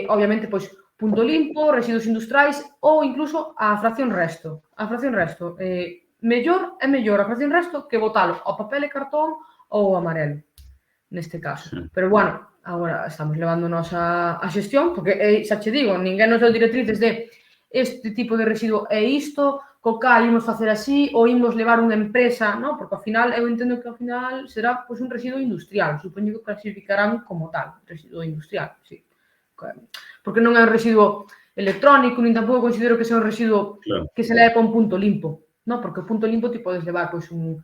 obviamente, pois, punto limpo, residuos industriais ou incluso a fracción resto. A fracción resto, mellor a fracción resto que botalo ao papel e cartón ou ao amarelo, neste caso. Pero, bueno, agora estamos levándonos a xestión, porque, xa che digo, ninguén nos deu directrices de este tipo de residuo é isto, co cal imos facer así, ou imos levar unha empresa, non? Porque, ao final, eu entendo que, ao final, será pois, un residuo industrial. Supoño que clasificarán como tal, residuo industrial, sí. Porque non é un residuo electrónico, nin tampouco considero que sea un residuo que se leve para un punto limpo, non? Porque o punto limpo ti podes levar pois un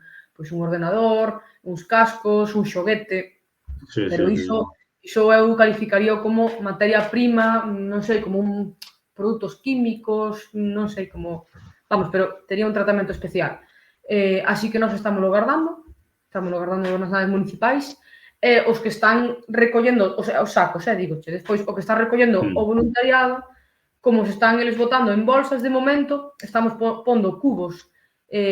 ordenador, uns cascos, un xoguete, pero iso eu calificaría como materia prima, non sei, como produtos químicos, non sei como... Vamos, pero tería un tratamento especial. Así que nós estamos guardando nas naves municipais, os que están recollendo, o sea, os sacos, digoche, despois o que está recollendo o voluntariado, como se están eles botando en bolsas de momento, estamos pondo cubos,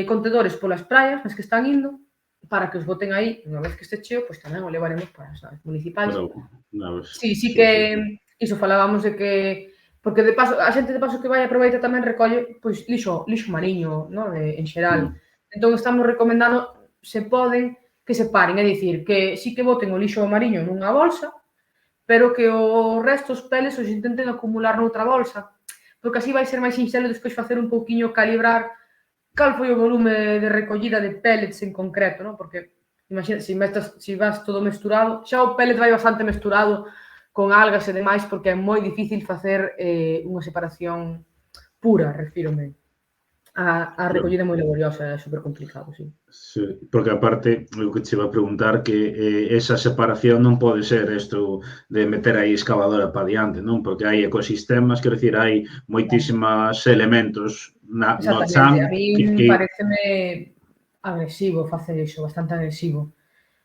contedores polas praias, nas que están indo, para que os boten aí, unha vez que este cheo, pois tamén o levaremos para as naves municipais. Sí que iso falábamos de que, porque de paso, a xente de paso que vai aproveita tamén recolle, pois, lixo mariño, non? En xeral. Entón, estamos recomendando, se poden, que se paren, é dicir, que sí que boten o lixo mariño nunha bolsa, pero que o resto, os peles, os intenten acumular noutra bolsa, porque así vai ser máis sinxelo despois facer un pouquiño calibrar cal foi o volume de recollida de pellets en concreto, non? Porque, imagina, se vas todo mesturado, xa o pellet vai bastante mesturado con algas e demais, porque é moi difícil facer unha separación pura, refírome. A recollida é moi laboriosa, é super complicado, sí. Sí, porque aparte, o que che iba a preguntar que esa separación non pode ser isto de meter aí excavadora para diante, non? Porque hai ecosistemas, quero dicir, hai moitísimos elementos no chan. A mí pareceme agresivo facer iso, bastante agresivo.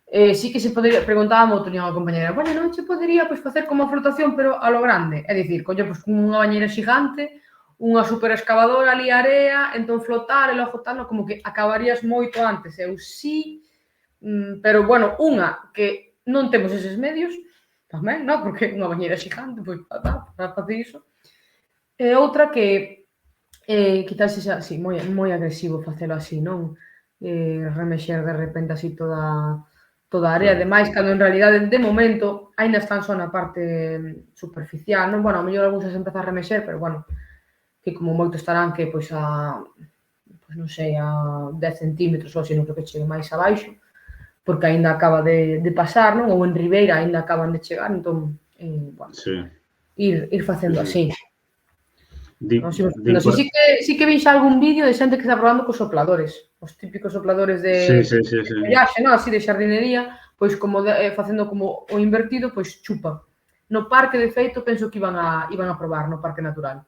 Sí que se podería, preguntaba moito a compañera, bueno, non se podería pois, facer como a flotación, pero a lo grande, é dicir, coño, pois, unha bañeira xigante, unha super excavadora ali a area, entón flotar e logo tal, no, como que acabarías moito antes, eu sí, pero, bueno, unha, que non temos eses medios, tamén, non, porque unha bañeira xigante, pois, para facer iso, e outra que quizás sexa, sí, moi agresivo facelo así, non? Remexer de repente así toda a área, Claro. ademais, cando en realidade, de momento, aínda están só na parte superficial, non? Bueno, a mellor algúns se empeza a remexer, pero, bueno, que como moito estarán que, pois, pois non sei, a 10 centímetros ou así, non creo que chegue máis abaixo, porque aínda acaba de pasar, non? Ou en Ribeira aínda acaban de chegar, entón, bueno, Sí, ir sí, facendo sí. así. Non sei, Din por... sí que vin xa algún vídeo de xente que está probando cos sopladores, os típicos sopladores de Sí. follaxe, non? Así de xardinería, pois como facendo como o invertido, pois chupa. No parque, de feito, penso que iban a probar no parque natural.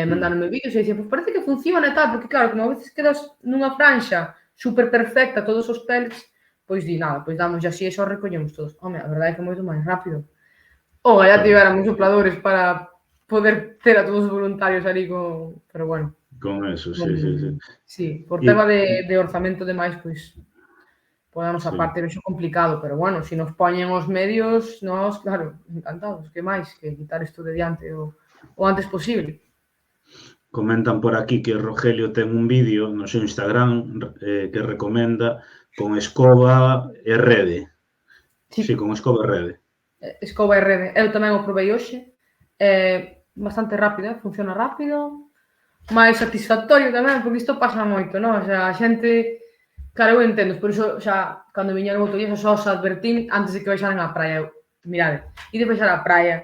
Mandáronme vídeos e dicían, pois parece que funciona e tal, porque claro, como a veces quedas nunha franxa super perfecta, todos os pellets, pois di nada, pois damos así e xa recollemos todos. Home, a verdade é que é moito máis rápido. Ou allá Claro. tivéramos sopladores para poder ter a todos os voluntarios ali pero bueno. Con eso, sí. Sí, por Y, tema de orzamento e demais, pois podemos sí. aparte vexo complicado, pero bueno, se nos poñen os medios, nós, claro, encantados, que máis, que quitar isto de diante o antes posible. Comentan por aquí que Rogelio ten un vídeo no seu Instagram que recomenda con escoba e rede. Sí, con escoba e rede. Escoba e rede. Eu tamén o probei hoxe. Bastante rápido, funciona rápido. Máis satisfactorio tamén, porque isto pasa moito, non? O sea, a xente... Claro, eu entendo, por iso xa, cando viñeron outro día, xa os advertín antes de que baixaran á praia. Mirade, ide baixar á praia,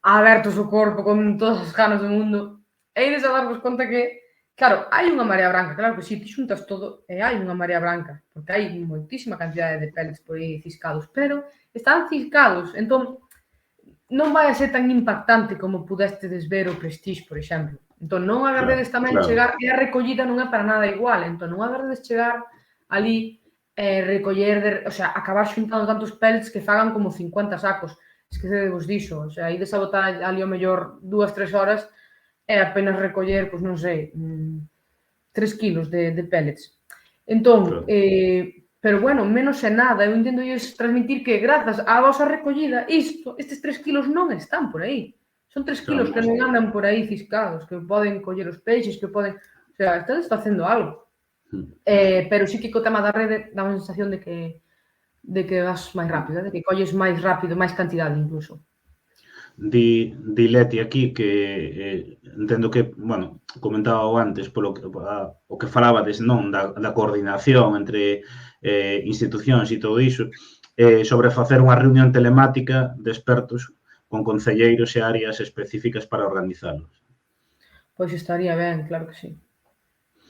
abertos o corpo, con todas as ganas do mundo, e ides a darvos conta que, claro, hai unha marea branca, claro que si, ti xuntas todo, e hai unha marea branca, porque hai moitísima cantidade de pellets por aí ciscados, pero están ciscados, entón, non vai a ser tan impactante como pudestedes ver o Prestige, por exemplo. Entón, non agardedes tamén chegar, e a recollida non é para nada igual, entón, non agardedes chegar ali recoller, o sea, acabar xuntando tantos pellets que fagan como 50 sacos. Esquecedevos diso, o sea, ides a botar ali o mellor 2-3 horas e apenas recoller, pois non sei, 3 kilos de pellets. Entón, pero bueno, menos é nada, eu intento transmitir que grazas á vosa recollida, estes 3 kilos non están por aí. Son 3 kilos que non andan por aí ciscados, que poden coller os peixes, que poden... O sea, estás facendo algo. Pero sí que co tema da rede dá unha sensación de que vas máis rápido, de que colles máis rápido, máis cantidade incluso. Di Leti aquí que entendo que, bueno, comentaba antes polo que o que falabades, non, da coordinación entre institucións e todo iso, sobre facer unha reunión telemática de expertos con concelleiros e áreas específicas para organizalos. Pois estaría ben, claro que sí.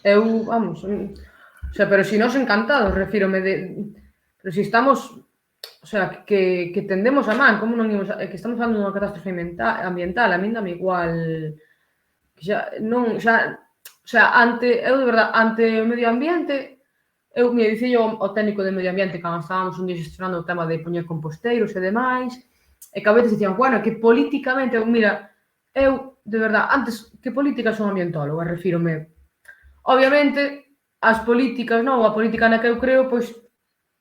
Eu, vamos, o sea, pero si nós encantados, refírome pero si estamos, o sea, que tendemos a man, como non imos, que estamos falando dunha catástrofe ambiental, a min dame igual, que xa, non, xa, o sea, eu de verdade, ante o medio ambiente, eu me dicía o técnico de medio ambiente cando estábamos un día gestionando o tema de poñer composteiros e demais, e que a veces dicían, bueno, que políticamente, mira, eu, de verdade, antes que política son ambientóloga, refírome. Obviamente, as políticas, non, a política na que eu creo, pois,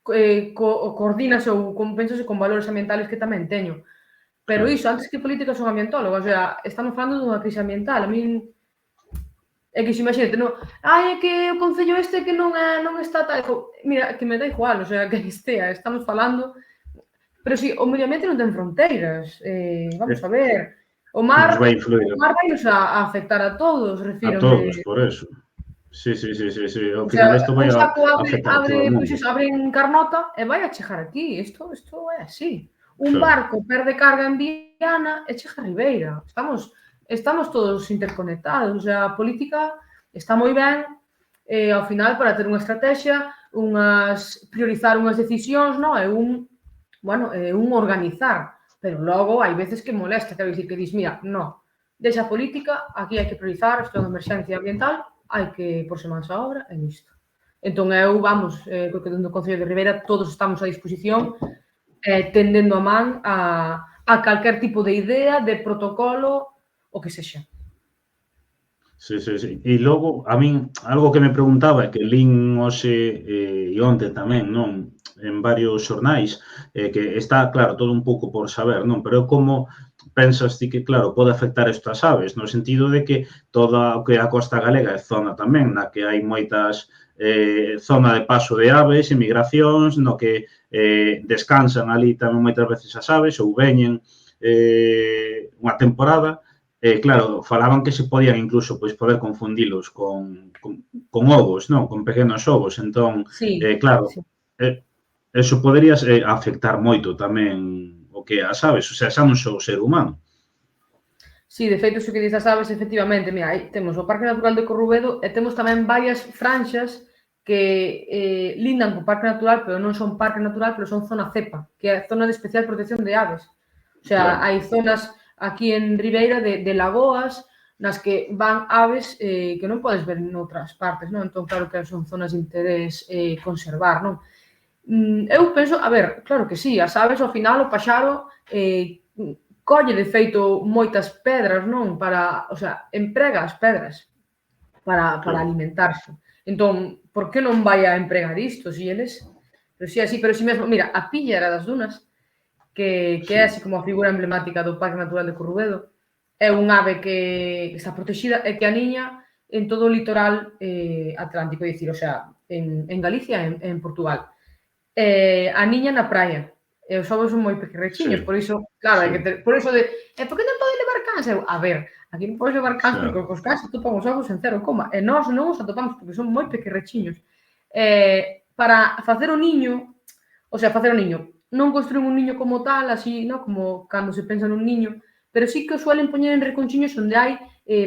coordínase ou compensase con valores ambientales que tamén teño. Pero iso, antes que política son ambientóloga, o sea, estamos falando dunha crise ambiental. A min, é que, imagínate, non, é que o concello este que non está tal, mira, que me dá igual, o sea, que estea, estamos falando, pero si, o medio ambiente non ten fronteiras, vamos a ver, o mar vai nos a afectar a todos, refírome. A todos, por eso. Sí. Ao final isto vai a afectar a todo o mundo. Pois iso, abren Carnota e vai a chegar aquí. Isto é así. Un barco perde carga en Viana e chega a Ribeira. Estamos todos interconectados. O sea, a política está moi ben ao final para ter unha estrategia, priorizar unhas decisións, non? É un organizar. Pero logo hai veces que molesta, quero dicir, que dis, mira, non, deixa a política, aquí hai que priorizar, isto é unha emerxencia ambiental, hai que porse mans á obra e listo. Entón, eu, vamos, creo que dentro do Concello de Ribeira todos estamos a disposición tendendo a man a calquer tipo de idea, de protocolo, o que sexa. Sí, sí, sí. E logo, a min, algo que me preguntaba, que lín hoxe e onte tamén, non? En varios xornais, que está, claro, todo un pouco por saber, non? Pero como pensas ti que, claro, pode afectar isto ás aves, no sentido de que toda o que a costa galega é zona tamén, na que hai moitas zona de paso de aves e migracións, no que descansan ali tamén moitas veces as aves ou veñen unha temporada. Claro, falaban que se podían incluso pois poder confundilos con ovos, non? Con pequenos ovos. Entón, Sí, claro, sí. eso podería afectar moito tamén o que as aves, o sea, xa non só o ser humano. Sí, de feito, iso que dizes as aves, efectivamente, mira, aí temos o Parque Natural de Corrubedo e temos tamén varias franxas que lindan co Parque Natural, pero non son Parque Natural, pero son zona cepa, que é zona de especial protección de aves. O sea, Claro. hai zonas aquí en Ribeira de lagoas nas que van aves que non podes ver en outras partes, non? Entón, claro que son zonas de interés conservar, non? Eu penso, a ver, claro que sí, as aves ao final o paxaro colle de feito moitas pedras, non? Para, o sea, emprega as pedras para Claro. alimentarse. Entón, por que non vai a empregar isto, si eles? Pero si así, pero si mesmo, mira, a píllera das dunas, que é así como a figura emblemática do Parque Natural de Corrubedo, é un ave que está protegida e que aniña en todo o litoral atlántico, é dicir, o sea, en Galicia e en Portugal. Aniña na praia. E os ovos son moi pequerrechiños, Sí, por iso, claro, hai sí, que ter, por iso por que non podes levar cans? Eu, a ver, aquí non podes levar cans porque claro. os cans atopan os ovos en 0, e nós non os atopamos porque son moi pequerrechiños. Para facer o niño, o sea, facer o niño, non construir un niño como tal, así, no? Como cando se pensa nun niño, pero sí que o suelen poñer en reconchiños onde hai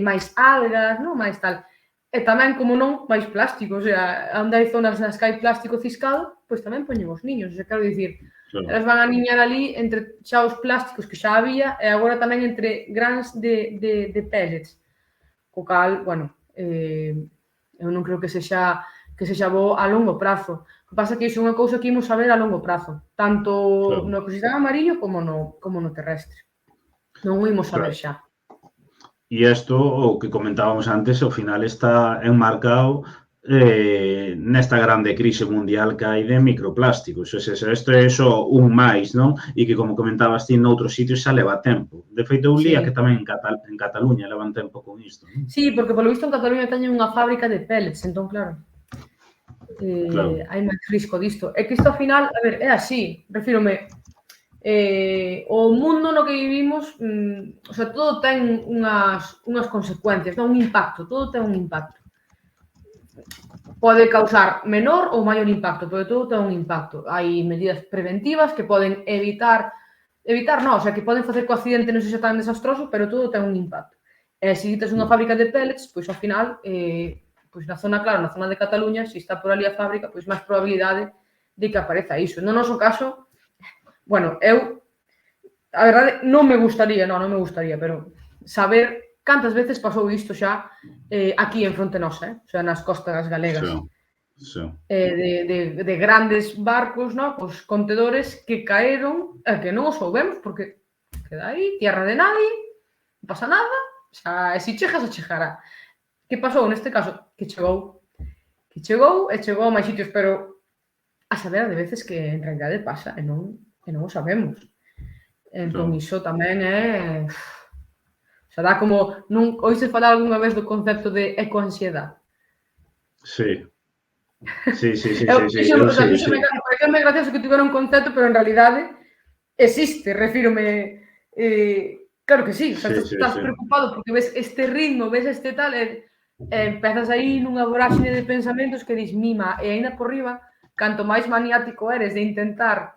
máis algas, non? Máis tal. E tamén, como non, máis plástico, o sea, onde hai zonas nas que hai plástico ciscado, pois tamén poñen os niños, o sea, quero dicir, Claro. elas van a niñar ali entre xa os plásticos que xa había e agora tamén entre grans de pellets, co cal, bueno, eu non creo que sexa bo a longo prazo. O que pasa é que iso é unha cousa que imos saber a longo prazo, tanto Claro, no ecosistema mariño como no terrestre. Non o imos saber claro. xa. E isto, o que comentábamos antes, ao final está enmarcado nesta grande crise mundial que hai de microplásticos. O sea, isto é só un máis, non? E que, como comentabas ti, noutros sitios xa leva tempo. De feito, eu lía Sí. que tamén en Cataluña levan tempo con isto, non? Sí, porque polo visto en Cataluña teñen unha fábrica de pellets, entón, claro, Claro, hai máis risco disto. É que isto, ao final, a ver, é así, refírome, o mundo no que vivimos, o sea, todo ten unhas consecuencias, non? Un impacto, todo ten un impacto. Pode causar menor ou maior impacto, pero todo ten un impacto. Hai medidas preventivas que poden evitar non, o sea, que poden facer que o accidente non sexa tan desastroso, pero todo ten un impacto. E se quitas unha fábrica de pellets, pois ao final, pois na zona, claro, na zona de Cataluña, se está por ali a fábrica, pois máis probabilidade de que apareza iso. No noso caso, bueno, a verdade, non me gustaría, pero saber cantas veces pasou isto xa aquí en fronte nosa, o sea, nas costas sí, galegas. sí, De grandes barcos, ¿no? Pues contedores que caeron e que non o soubemos porque queda aí, tierra de nadie, non pasa nada, o sea, e se chegas a chegará. Que pasou neste caso? Que chegou a máis sitios, pero a saber de veces que en realidade pasa e non o sabemos. Entón, claro. iso tamén é... O sea, dá como... Non oíste falar algunha vez do concepto de ecoansiedade? Sí, sí, sí, sí, Eu, sí, sí, fíxome, eu o sea, sei, fíxome, sí. pareceume gracioso que tivera un concepto, pero en realidade existe, refírome, claro que sí, o sea, Sí, sí, estás sí. preocupado porque ves este ritmo, ves este tal, empezas aí nunha voráxine de pensamentos que dis mima, e aínda por riba, canto máis maniático eres de intentar,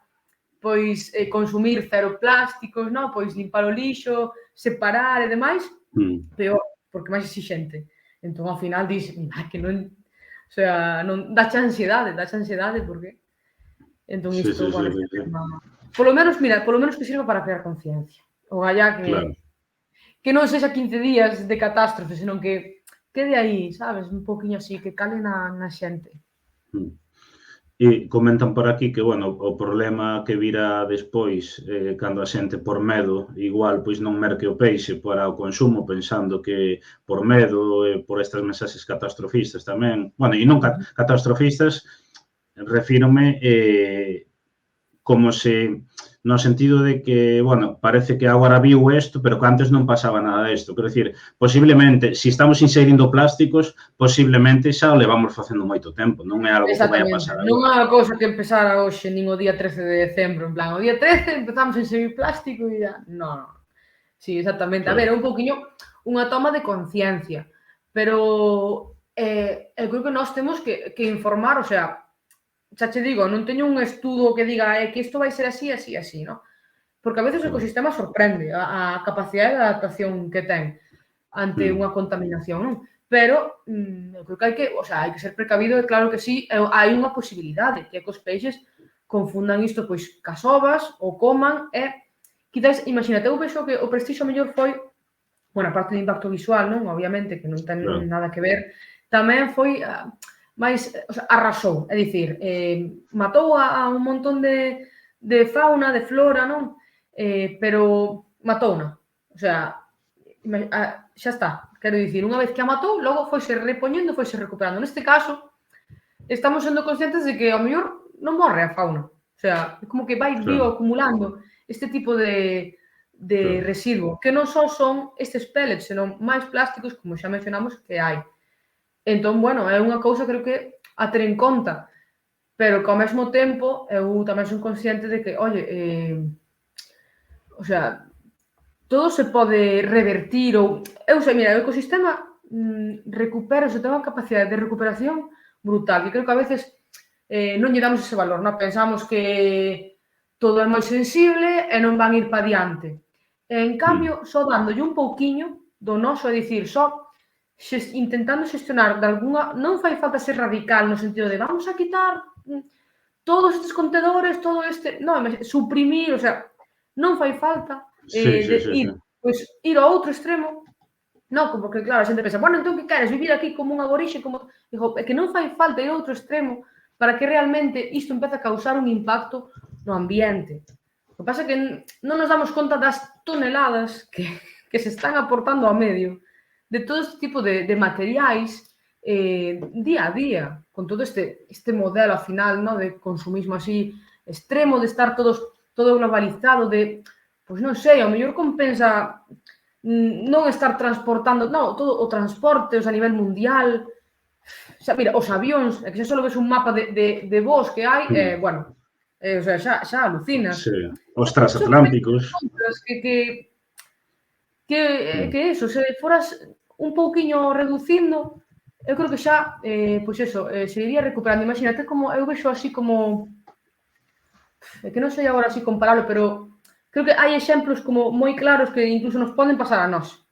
pois, consumir cero plásticos, non? Pois limpar o lixo, separar e demais, Mm. peor, porque máis exixente. Entón, ao final, dis, que non, o sea, non, dache ansiedade, porque entón Sí, isto, sí, sí, bueno, sí, sí. polo menos, mira, polo menos que sirva para crear conciencia. O gallá Claro. que non sexa 15 días de catástrofe, senón que quede aí, sabes, un poquinho así, que cale na xente. E comentan por aquí que, bueno, o problema que vira despois, cando a xente por medo, igual, pois non merque o peixe para o consumo, pensando que por medo, por estas mensaxes catastrofistas tamén, bueno, e non catastrofistas, refírome como se, no sentido de que, bueno, parece que agora viu isto, pero que antes non pasaba nada disto. Quero dicir, posiblemente, se estamos inserindo plásticos, posiblemente xa o levamos facendo moito tempo, non é algo que vai a pasar Non agora. é unha cousa que empezara hoxe, nin o día 13 de decembro, en plan, o día 13 empezamos a inserir plástico e ya, non. Sí, exactamente. A ver, é un pouquiño unha toma de conciencia, pero eu creo que nós temos que informar, o sea, xa che digo, non teño un estudo que diga que isto vai ser así, así, así, non? Porque a veces o ecosistema sorprende a capacidade de adaptación que ten ante unha contaminación, non? Pero eu creo que hai que ser precavido e claro que sí, hai unha posibilidade que os peixes confundan isto pois cas ovas ou coman e quizás, imagínate, eu vexo que o prestixo mellor foi, bueno, a parte do impacto visual, non? Obviamente, que non ten nada que ver, tamén foi máis, o sea, arrasou, é dicir, matou a un montón de fauna, de flora, non? Pero matouna. O sea, xa está. Quero dicir, unha vez que a matou, logo foise repoñendo, foise recuperando. Neste caso, estamos sendo conscientes de que ao mellor non morre a fauna. O sea, é como que vai bioacumulando este tipo de residuo, que non só son estes pellets, senón máis plásticos, como xa mencionamos, que hai. Entón, bueno, é unha cousa creo que a ter en conta, pero que ao mesmo tempo eu tamén son consciente de que, oye, o sea, todo se pode revertir ou... Eu sei, mira, o ecosistema recupera, ten unha capacidade de recuperación brutal, e creo que a veces non lle damos ese valor, non? Pensamos que todo é moi sensible e non van ir pa diante. En cambio, só dándolle un pouquiño do noso, é dicir, só intentando xestionar de alguna... Non fai falta ser radical no sentido de vamos a quitar todos estes contedores, todo este... Non, suprimir, o sea, non fai falta ir ao outro extremo. Non, porque claro, a xente pensa, bueno, entón que queres, vivir aquí como un aborixe, como... Digo, é que non fai falta ir ao outro extremo para que realmente isto empece a causar un impacto no ambiente. O que pasa é que non nos damos conta das toneladas que se están aportando ao medio de todo este tipo de materiais día a día, con todo este modelo, ao final, ¿no? De consumismo así extremo, de estar todo globalizado, de, pois non sei, ao mellor compensa non estar transportando, non, todo o transporte a nivel mundial, xa, mira, os avións, que xa só ves un mapa de voos que hai, bueno, o sea, xa alucinas. Sí, os transatlánticos. Que eso, se foras un pouquiño reducindo, eu creo que xa, pois eso, se iría recuperando. Imagínate como, eu vexo así como, é que non sei agora así compararlo, pero creo que hai exemplos como moi claros que incluso nos poden pasar a nós.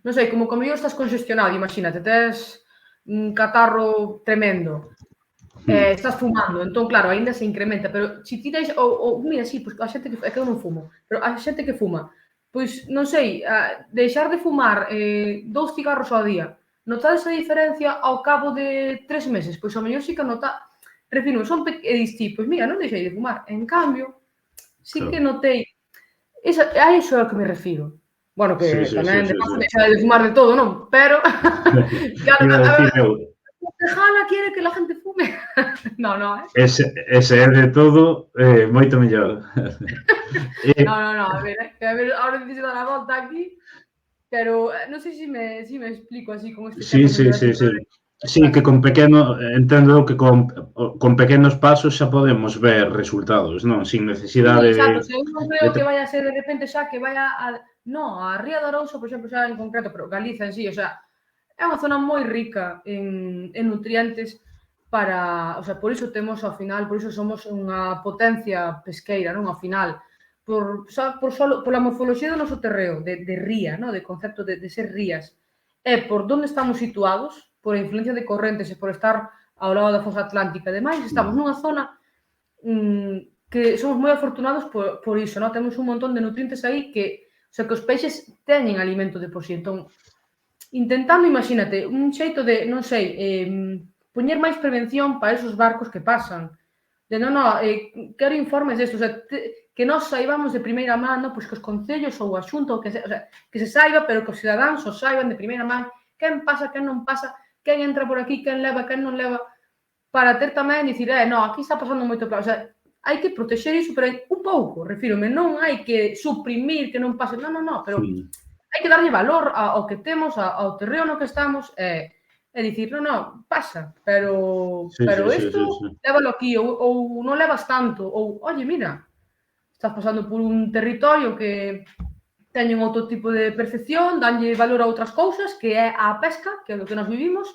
Non sei, como mellor estás congestionado, imagínate, tes un catarro tremendo, estás fumando, entón, claro, aínda se incrementa, pero se ti dais, mira, sí, pois a xente que, é que eu non fumo, pero a xente que fuma, pois, non sei, deixar de fumar 2 cigarros ao día, notades a diferencia ao cabo de 3 meses? Pois ao mellor sí que nota, refiro, son e distí, pois mira, non deixei de fumar, en cambio, sí que notei, a iso é o que me refiro. Bueno, que tamén de paso deixar de fumar de todo, non? Pero, claro, Tejana quiere que la gente fume. No, Ese é de todo moito mellor. No, a ver, ahora necesito dar a volta aquí, pero non sei se me explico así con este exemplo. Sí, que con entendo que con pequenos pasos xa podemos ver resultados, non? Sin necesidade... Exacto, eu non creo que vaya a ser de repente xa que vaya a... No, a Ría de Arousa, por exemplo, xa en concreto, pero Galiza en sí, o sea, é unha zona moi rica en nutrientes para, o sea, por iso temos ao final, por iso somos unha potencia pesqueira, non? Ao final, pola morfoloxía do noso terreo, de ría, non? De concepto de ser rías, e por onde estamos situados, por a influencia de correntes e por estar ao lado da fosa atlántica, ademais, estamos nunha zona que somos moi afortunados por iso, non? Temos un montón de nutrientes aí que, o sea, que os peixes teñen alimento de por si, entón, intentando, imagínate, un xeito de, non sei, poñer máis prevención para esos barcos que pasan. De, quero informes desto, o sea, que nós saibamos de primeira mano, pois que os concellos ou a xunta, o sea, que se saiba, pero que os cidadáns os saiban de primeira mano, quen pasa, quen non pasa, quen entra por aquí, quen leva, quen non leva, para ter tamén, dicir, aquí está pasando moito claro, o sea, hai que protexer iso, pero un pouco, refírome, non hai que suprimir que non pase, non, pero hai que darlle valor ao que temos, ao terreo no que estamos, e dicir, non, pasa, pero isto lévalo aquí, ou non levas tanto, ou, oye, mira, estás pasando por un territorio que teñen outro tipo de percepción, danlle valor a outras cousas, que é a pesca, que é do que nos vivimos,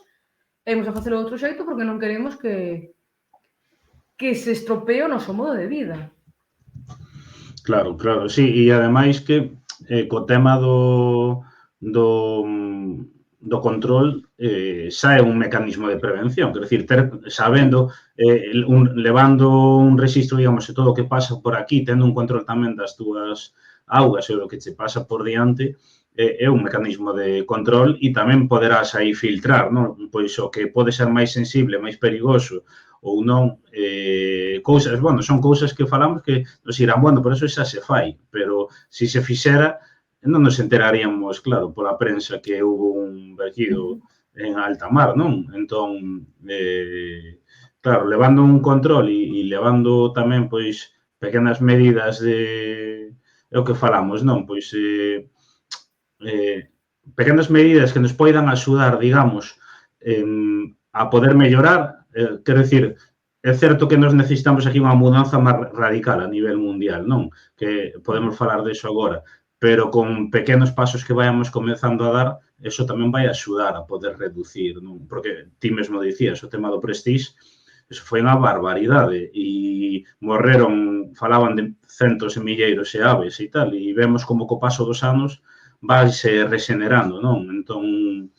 e imos a facelo de outro xeito porque non queremos que se estropee o noso modo de vida. Claro, sí, e ademais que co tema do control xa é un mecanismo de prevención, quer dicir, sabendo, levando un registro, digamos, de todo o que pasa por aquí, tendo un control tamén das túas augas e do que che pasa por diante, é un mecanismo de control e tamén poderás aí filtrar, non? Pois o que pode ser máis sensible, máis perigoso ou non, cousas, bueno, son cousas que falamos que nos dirán, bueno, por eso xa se fai, pero se se fixera, non nos enteraríamos, claro, pola prensa que houve un vertido en alta mar, non? Entón, claro, levando un control e levando tamén, pois, pequenas medidas de é o que falamos, non? Pois, pequenas medidas que nos poidan axudar, digamos, a poder mellorar, quero dicir, é certo que nos necesitamos aquí unha mudanza máis radical a nivel mundial, non? Que podemos falar deso agora, pero con pequenos pasos que vayamos comenzando a dar, eso tamén vai axudar a poder reducir, non? Porque ti mesmo dicías, o tema do Prestige, eso foi unha barbaridade e morreron, falaban de centos de milleiros de aves e tal, e vemos como co paso dos anos vaise regenerando, non? Entón,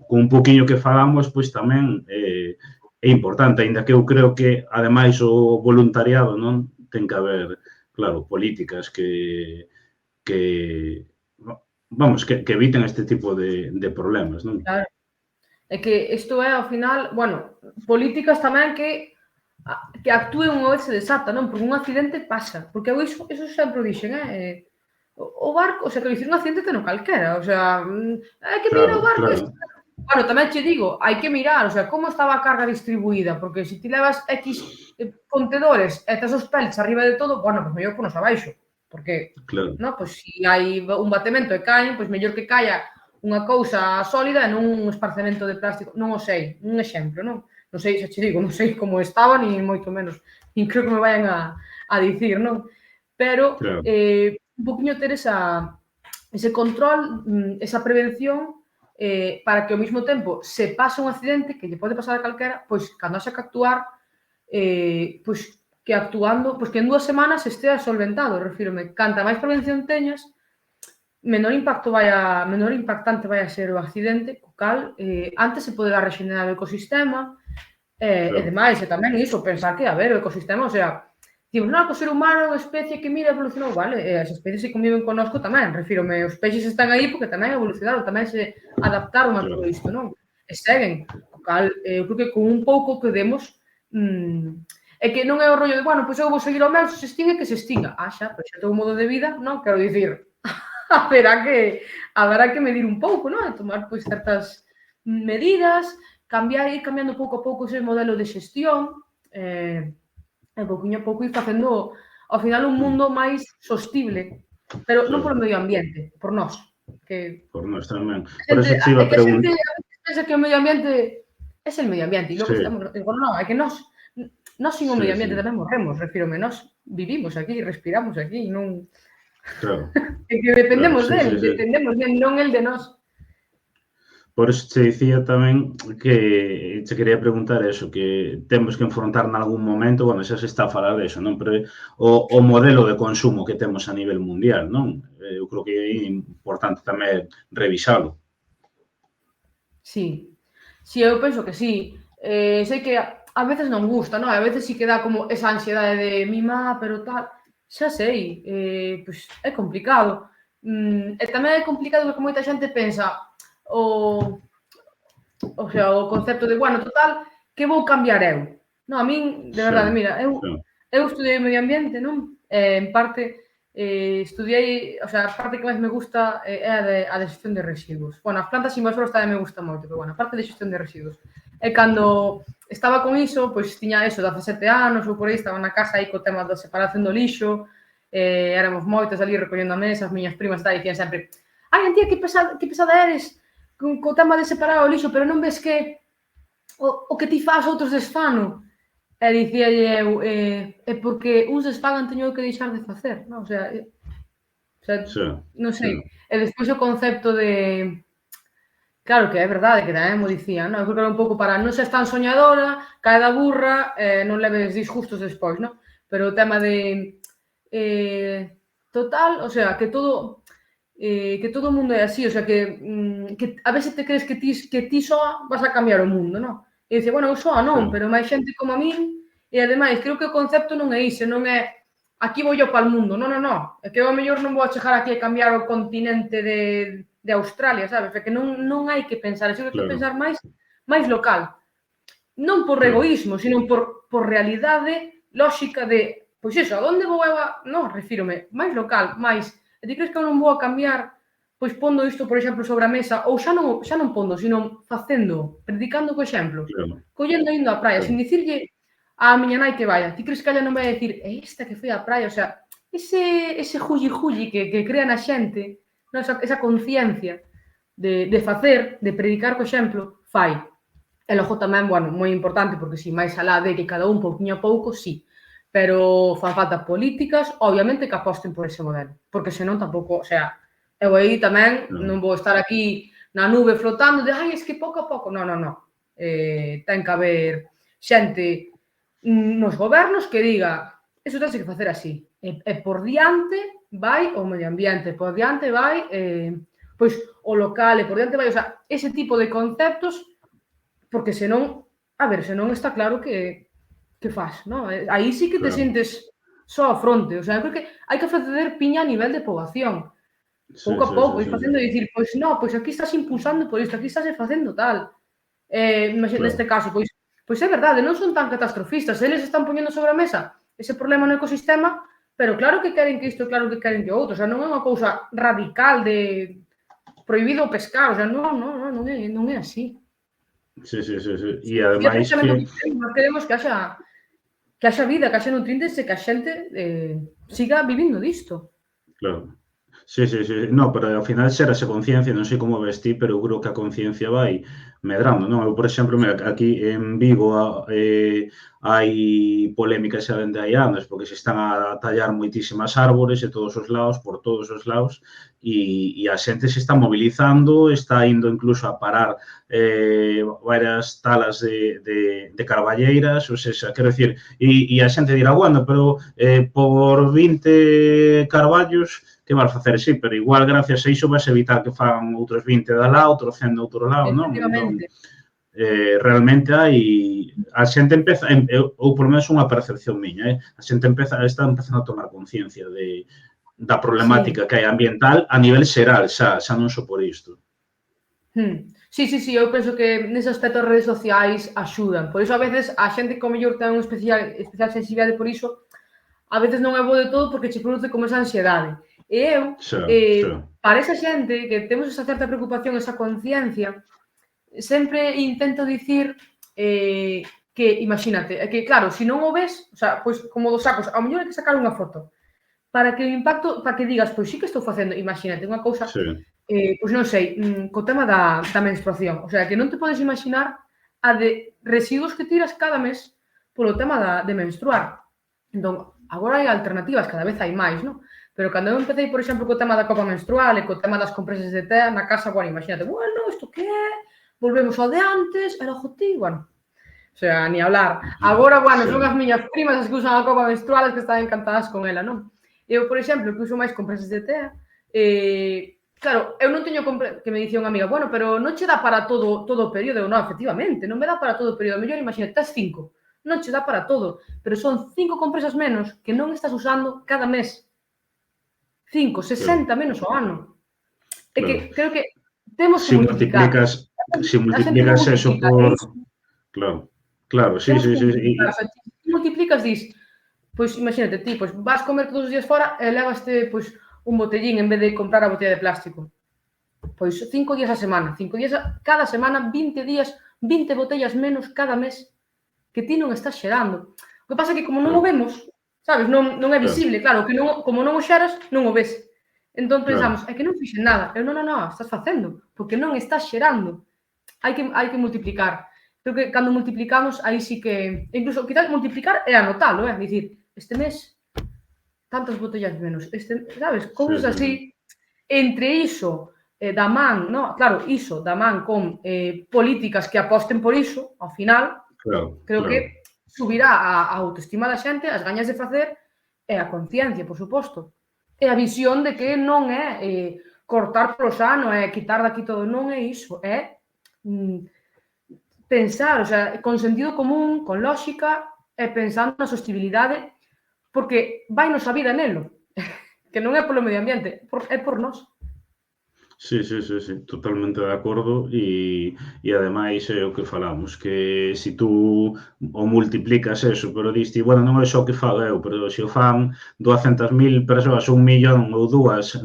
con un poquinho que falamos, pois tamén é importante, aínda que eu creo que, ademais, o voluntariado, non? Ten que haber, claro, políticas que vamos, que eviten este tipo de problemas, non? Claro. É que isto é, ao final, bueno, políticas tamén que actúen unha vez se desata, non? Porque un accidente pasa. Porque eu iso sempre o dixen, o barco, o sea, que dicir un accidente teno calquera, o sea, hai que mirar o barco. Claro. Bueno, tamén che digo, hai que mirar, o sea, como estaba a carga distribuída, porque se ti levas X contedores e tes os pelts arriba de todo, bueno, pois mellor ponos abaixo, porque, claro, non, pois se hai un batemento e caen, pois mellor que caia unha cousa sólida e non un esparzamento de plástico, non o sei, un exemplo, non? Non sei, xa che digo, non sei como estaba, ni moito menos, nin creo que me vayan a dicir, non? Pero, claro. Un poquinho ter ese control, esa prevención, para que ao mesmo tempo se pasa un accidente que lle pode pasar a calquera, pois cando haxa que actuar, pois que actuando, pois que en 2 semanas estea solventado, refírome, canta máis prevención teñas, menor impactante vai a ser o accidente, co cal antes se poderá regenerar o ecosistema, e demais, e tamén iso, pensar que, a ver, o ecosistema, o sea, digo, non, que o ser humano é unha especie que mira evolucionou, vale, e as especies que conviven connosco tamén, refírome, os peixes están aí porque tamén evolucionaron, tamén se adaptaron a todo isto, non? E seguen, o cal, eu creo que con un pouco que demos, é que non é o rollo de, bueno, pois eu vou seguir o meu, se extingue, que se extinga. Xa, pois xa ten un modo de vida, non? Quero dicir, haberá que medir un pouco, non? E tomar, pois, certas medidas, ir cambiando pouco a pouco ese modelo de xestión, e pouquinho a pouco ir facendo, ao final, un mundo máis sostible, pero non polo medio ambiente, por nós. Por nós tamén. Por eso te iba a preguntar. A xente pensa que o medio ambiente é el medio ambiente, e logo estamos, non, é que nós sin o medio ambiente tamén morremos, refírome, nós vivimos aquí, respiramos aquí, non... Claro. É que dependemos del, non el de nós. Por eso te dicía tamén que te quería preguntar eso, que temos que enfrontar nalgún momento, bueno, xa se está a falar deso, non? Pero o modelo de consumo que temos a nivel mundial, non? Eu creo que é importante tamén revisalo. Sí, eu penso que sí. Sei que a veces non gusta, non? A veces sí que dá como esa ansiedade de mimá, pero tal. Xa sei, pois é complicado. E tamén é complicado porque moita xente pensa o sea, o concepto de, bueno, total, que vou cambiar eu? Non, a min, de verdade, mira, eu estudiei medio ambiente, non? En parte, estudiei, o sea, a parte que máis me gusta é a de xestión de residuos. Bueno, as plantas invasoras tamén me gusta moito, pero, bueno, a parte de xestión de residuos. E cando estaba con iso, pois tiña eso, 17 anos ou por aí, estaba na casa aí co tema da separación do lixo, éramos moitas ali recollendo a mesa, as miñas primas e dicían sempre: ai, Antía, que pesada eres co tema de separar o lixo, pero non ves que o que ti faz outros desfano? E dicíalle eu, é porque uns desfagan teño que deixar de facer, non? O sea, non sei. E despois o concepto de... Claro que é verdade, que tamén mo dicían, non? Eu creo que era un pouco para non ser tan soñadora, cae da burra, non leves disgustos despois, non? Pero o tema de... total, o sea, que todo o mundo é así, o sea, que a veces te crees que ti soa vas a cambiar o mundo, non? E dice, bueno, eu soa non, pero máis xente como a min, e ademais, creo que o concepto non é iso, non é aquí vou yo para o mundo, non, é que eu a mellor non vou a chegar aquí a cambiar o continente de Australia, sabes? É que non hai que pensar, hai que pensar máis local. Non por egoísmo, sino por realidade lógica de, pois iso, a onde vou eu a... Non, refírome, máis local, máis... E ti crees que eu non vou a cambiar pois pondo isto, por exemplo, sobre a mesa, ou xa non pondo, sino facendo, predicando co exemplo, collendo indo á praia, sin dicirlle a miña nai que vaya. Ti crees que ela non vai a dicir, é esta que foi á praia? O sea, ese julli que crea na xente, esa conciencia de facer, de predicar co exemplo, fai. E logo tamén, bueno, moi importante, porque si máis alá de que cada un pouquinho a pouco, sí, pero fan falta políticas, obviamente, que aposten por ese modelo, porque senón tampouco, o sea, eu aí tamén non vou estar aquí na nube flotando de, ai, es que pouco a pouco, non. Ten que haber xente nos gobernos que diga, eso tense que facer así, e por diante vai o medio ambiente, por diante vai pois o local, e por diante vai, o sea, ese tipo de conceptos, porque senón, a ver, senón está claro que faz, non? Aí sí que te sientes só a fronte, o sea, eu creo que hai que facer piña a nivel de poboación, pouco a pouco, ir facendo e dicir, pois non, pois aquí estás impulsando por isto, aquí estás facendo tal. Neste caso, pois é verdade, non son tan catastrofistas, eles están poñendo sobre a mesa ese problema no ecosistema, pero claro que queren que isto, claro que queren que outro, o sea, non é unha cousa radical de prohibido pescar, o sea, non é así. Sí. E ademais que... Queremos que haxa vida, que haxa nutrientes e que a xente siga vivindo disto. Claro. Sí. No, pero ao final xera esa conciencia, non sei como ves ti, pero eu creo que a conciencia vai medrando, non? Eu, por exemplo, aquí en Vigo hai polémica xa dende hai anos, porque se están a tallar moitísimas árbores de todos os lados, por todos os lados, e a xente se está mobilizando, está indo incluso a parar varias talas de carballeiras, ou seja, quero dicir, e a xente dirá, bueno, pero por 20 carballos que vas facer, sí, pero igual gracias a iso vas evitar que fan outros 20 de lá, outros 100 de outro lado, non? Efectivamente. Realmente hai... A xente empeza, ou por menos unha percepción miña, a xente está empezando a tomar conciencia da problemática que hai ambiental a nivel xeral, xa non só por isto. Sí, eu penso que nese aspecto as redes sociais axudan. Por iso, a veces, a xente que ao mellor ten unha especial sensibilidade por iso, a veces non é bo de todo porque che produce como esa ansiedade. E eu, para esa xente que temos esa certa preocupación, esa conciencia, sempre intento dicir que, imagínate, é que, claro, se non o ves, o sea, pois como dos sacos, ao mellor hai que sacar unha foto para que o impacto, para que digas, pois sí que estou facendo, imagínate, unha cousa, pois non sei, co tema da menstruación, o sea, que non te podes imaginar a de residuos que tiras cada mes polo tema de menstruar. Entón, agora hai alternativas, cada vez hai máis, non? Pero cando eu empecé, por exemplo, co tema da copa menstrual e co tema das compresas de tea na casa, bueno, imagínate, bueno, isto que é? Volvemos ao de antes, e logo ti, bueno, o sea, ni hablar. Agora, bueno, son as miñas primas as que usan a copa menstrual, as que están encantadas con ela, non? Eu, por exemplo, que uso máis compresas de tea, claro, eu non teño que me dicía unha amiga, bueno, pero non che dá para todo o período. Non, efectivamente, non me dá para todo o período. Mellor, imagínate, tes 5, non che dá para todo, pero son 5 compresas menos que non estás usando cada mes. 5, 60 menos ao ano. É que Claro. creo que temos que Si multiplicar. multiplicas eso por... Claro, sí, Temos sí, que sí. multiplicar. O sea, ti multiplicas, dis, pois imagínate ti, pois vas comer todos os días fora e levaste pois un botellín en vez de comprar a botella de plástico. Pois 5 días a semana, 5 días cada semana, 20 días, 20 botellas menos cada mes que ti non estás xerando. O que pasa é que como non o vemos, sabes, non é visible, claro, que non, como non o xeras, non o ves. Entón pensamos, é que non fixen nada. Eu non, estás facendo, porque non estás xerando. Hai que multiplicar. Creo que cando multiplicamos, aí sí que... Incluso, quizás multiplicar é anotalo, dicir, este mes, tantas botellas menos. Sabes, cousas así. Entre iso, da man, no? Claro, iso, da man con políticas que aposten por iso, ao final, creo que subirá a autoestima da xente, as gañas de facer e a conciencia, por suposto. E a visión de que non é cortar polo sano, é quitar daqui todo, non é iso, é pensar, o sea, con sentido común, con lógica e pensando na sostibilidade, porque vai nosa vida nelo, que non é polo medio ambiente, é por nós. Sí, totalmente de acordo e ademais é o que falamos, que se tú o multiplicas eso, pero diste, bueno, non é só o que fago eu, pero se o fan 200.000 persoas, 1 millón ou 2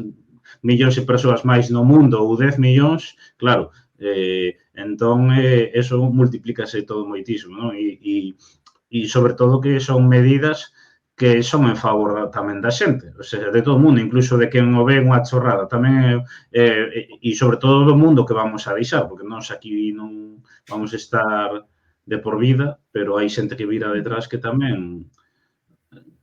millóns de persoas máis no mundo ou 10 millóns, claro, entón eso multiplícase todo moitísimo, non? E sobre todo que son medidas que son en favor tamén da xente, ou seja, de todo o mundo, incluso de quen o ve unha chorrada, tamén e sobre todo do mundo que vamos a deixar, porque nós aquí non vamos a estar de por vida, pero hai xente que vira detrás que tamén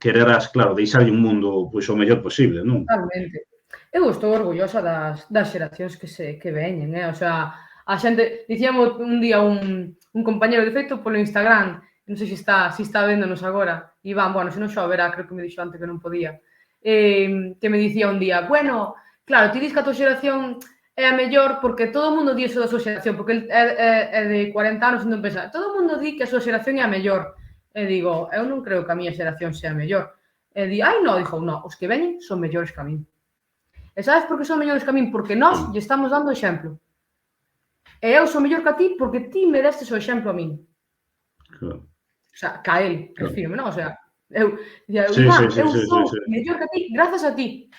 quererás, claro, deixarlle un mundo pois o mellor posible, non? Totalmente. Eu estou orgullosa das xeracións que veñen, o sea, a xente, dicíamos un día un compañero, de feito, polo Instagram, non sei se está véndonos agora, Iván, bueno, se non xa o verá, creo que me dixo antes que non podía, que me dicía un día, bueno, claro, ti dis que a tua xeración é a mellor porque todo o mundo di eso da súa xeración, porque ele é de 40 anos, entón pensa, todo o mundo di que a súa xeración é a mellor. E digo, eu non creo que a miña xeración sea a mellor. E di, dixo, os que veñen son mellores que a min. E sabes por que son mellores que a min? Porque nós lle estamos dando exemplo. E eu sou mellor que a ti porque ti me destes o exemplo a min. Claro. O sea, que a él, refírome, non? O sea, eu sou mellor que a ti grazas a ti.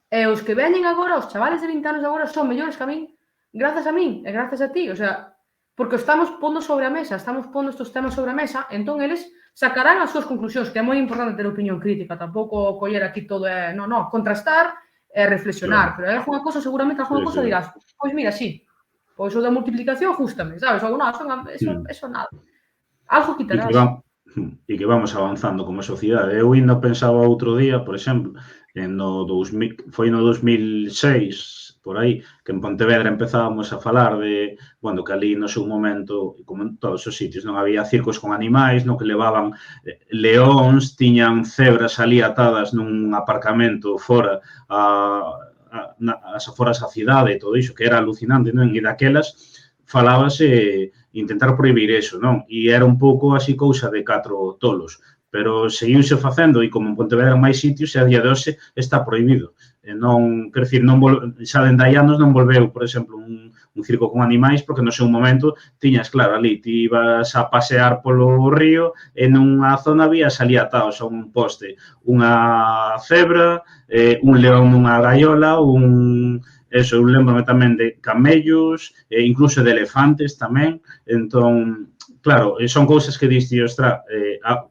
E os que veñen agora, os chavales de 20 anos agora, son mellores que a min grazas a min e grazas a ti. O sea, porque estamos pondo sobre a mesa, estamos pondo estes temas sobre a mesa, entón eles sacarán as súas conclusións, que é moi importante ter opinión crítica, tampouco coller aquí todo contrastar e reflexionar, pero hai alguna cosa, seguramente alguna cosa dirás, pois mira, sí, pois o da multiplicación justamente, sabes? Ou non, eso nada. Algo quitarás. E que vamos avanzando como sociedade. Eu ainda pensaba outro día, por exemplo, foi no 2006, por aí, que en Pontevedra empezábamos a falar de, bueno, que ali no seu momento, como en todos os sitios, non había circos con animais, no que levaban leóns, tiñan cebras ali atadas nun aparcamento fora as aforas da cidade e todo iso, que era alucinante, non? E daquelas falábase intentar prohibir eso, non? E era un pouco así cousa de 4 tolos, pero seguiuse facendo e como en Pontevedra máis sitios e a día de hoxe está prohibido. Non, quer dicir, xa dende hai anos non volveu, por exemplo, un circo con animais porque no seu momento tiñas, claro, ali, ti ibas a pasear polo río e nunha zona había salí atados a un poste unha cebra, un león nunha gaiola, eso, eu lembro tamén de camellos, incluso de elefantes tamén, entón, claro, son cousas que diste, ostra,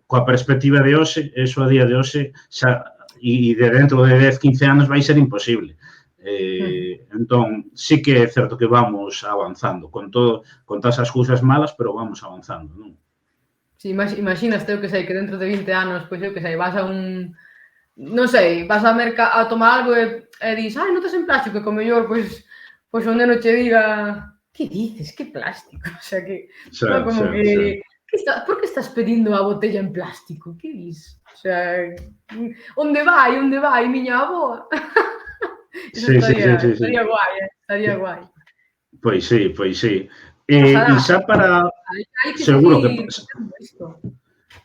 coa perspectiva de hoxe, eso a día de hoxe, xa, e de dentro de 10, 15 anos vai ser imposible. Entón, sí que é certo que vamos avanzando, con todas as cousas malas, pero vamos avanzando, non? Si, imaginaste, eu que sei, que dentro de 20 anos, pois eu que sei, vas a un... non sei, vas a tomar algo e dis, notas en plástico, e co mellor, pois o neno che diga, que dices, que plástico? O sea, que, como que, por que estás pedindo a botella en plástico? Que dis? O sea, onde vai, miña avoa? Eso estaría guai. Pois sí. E xa para... Seguro que...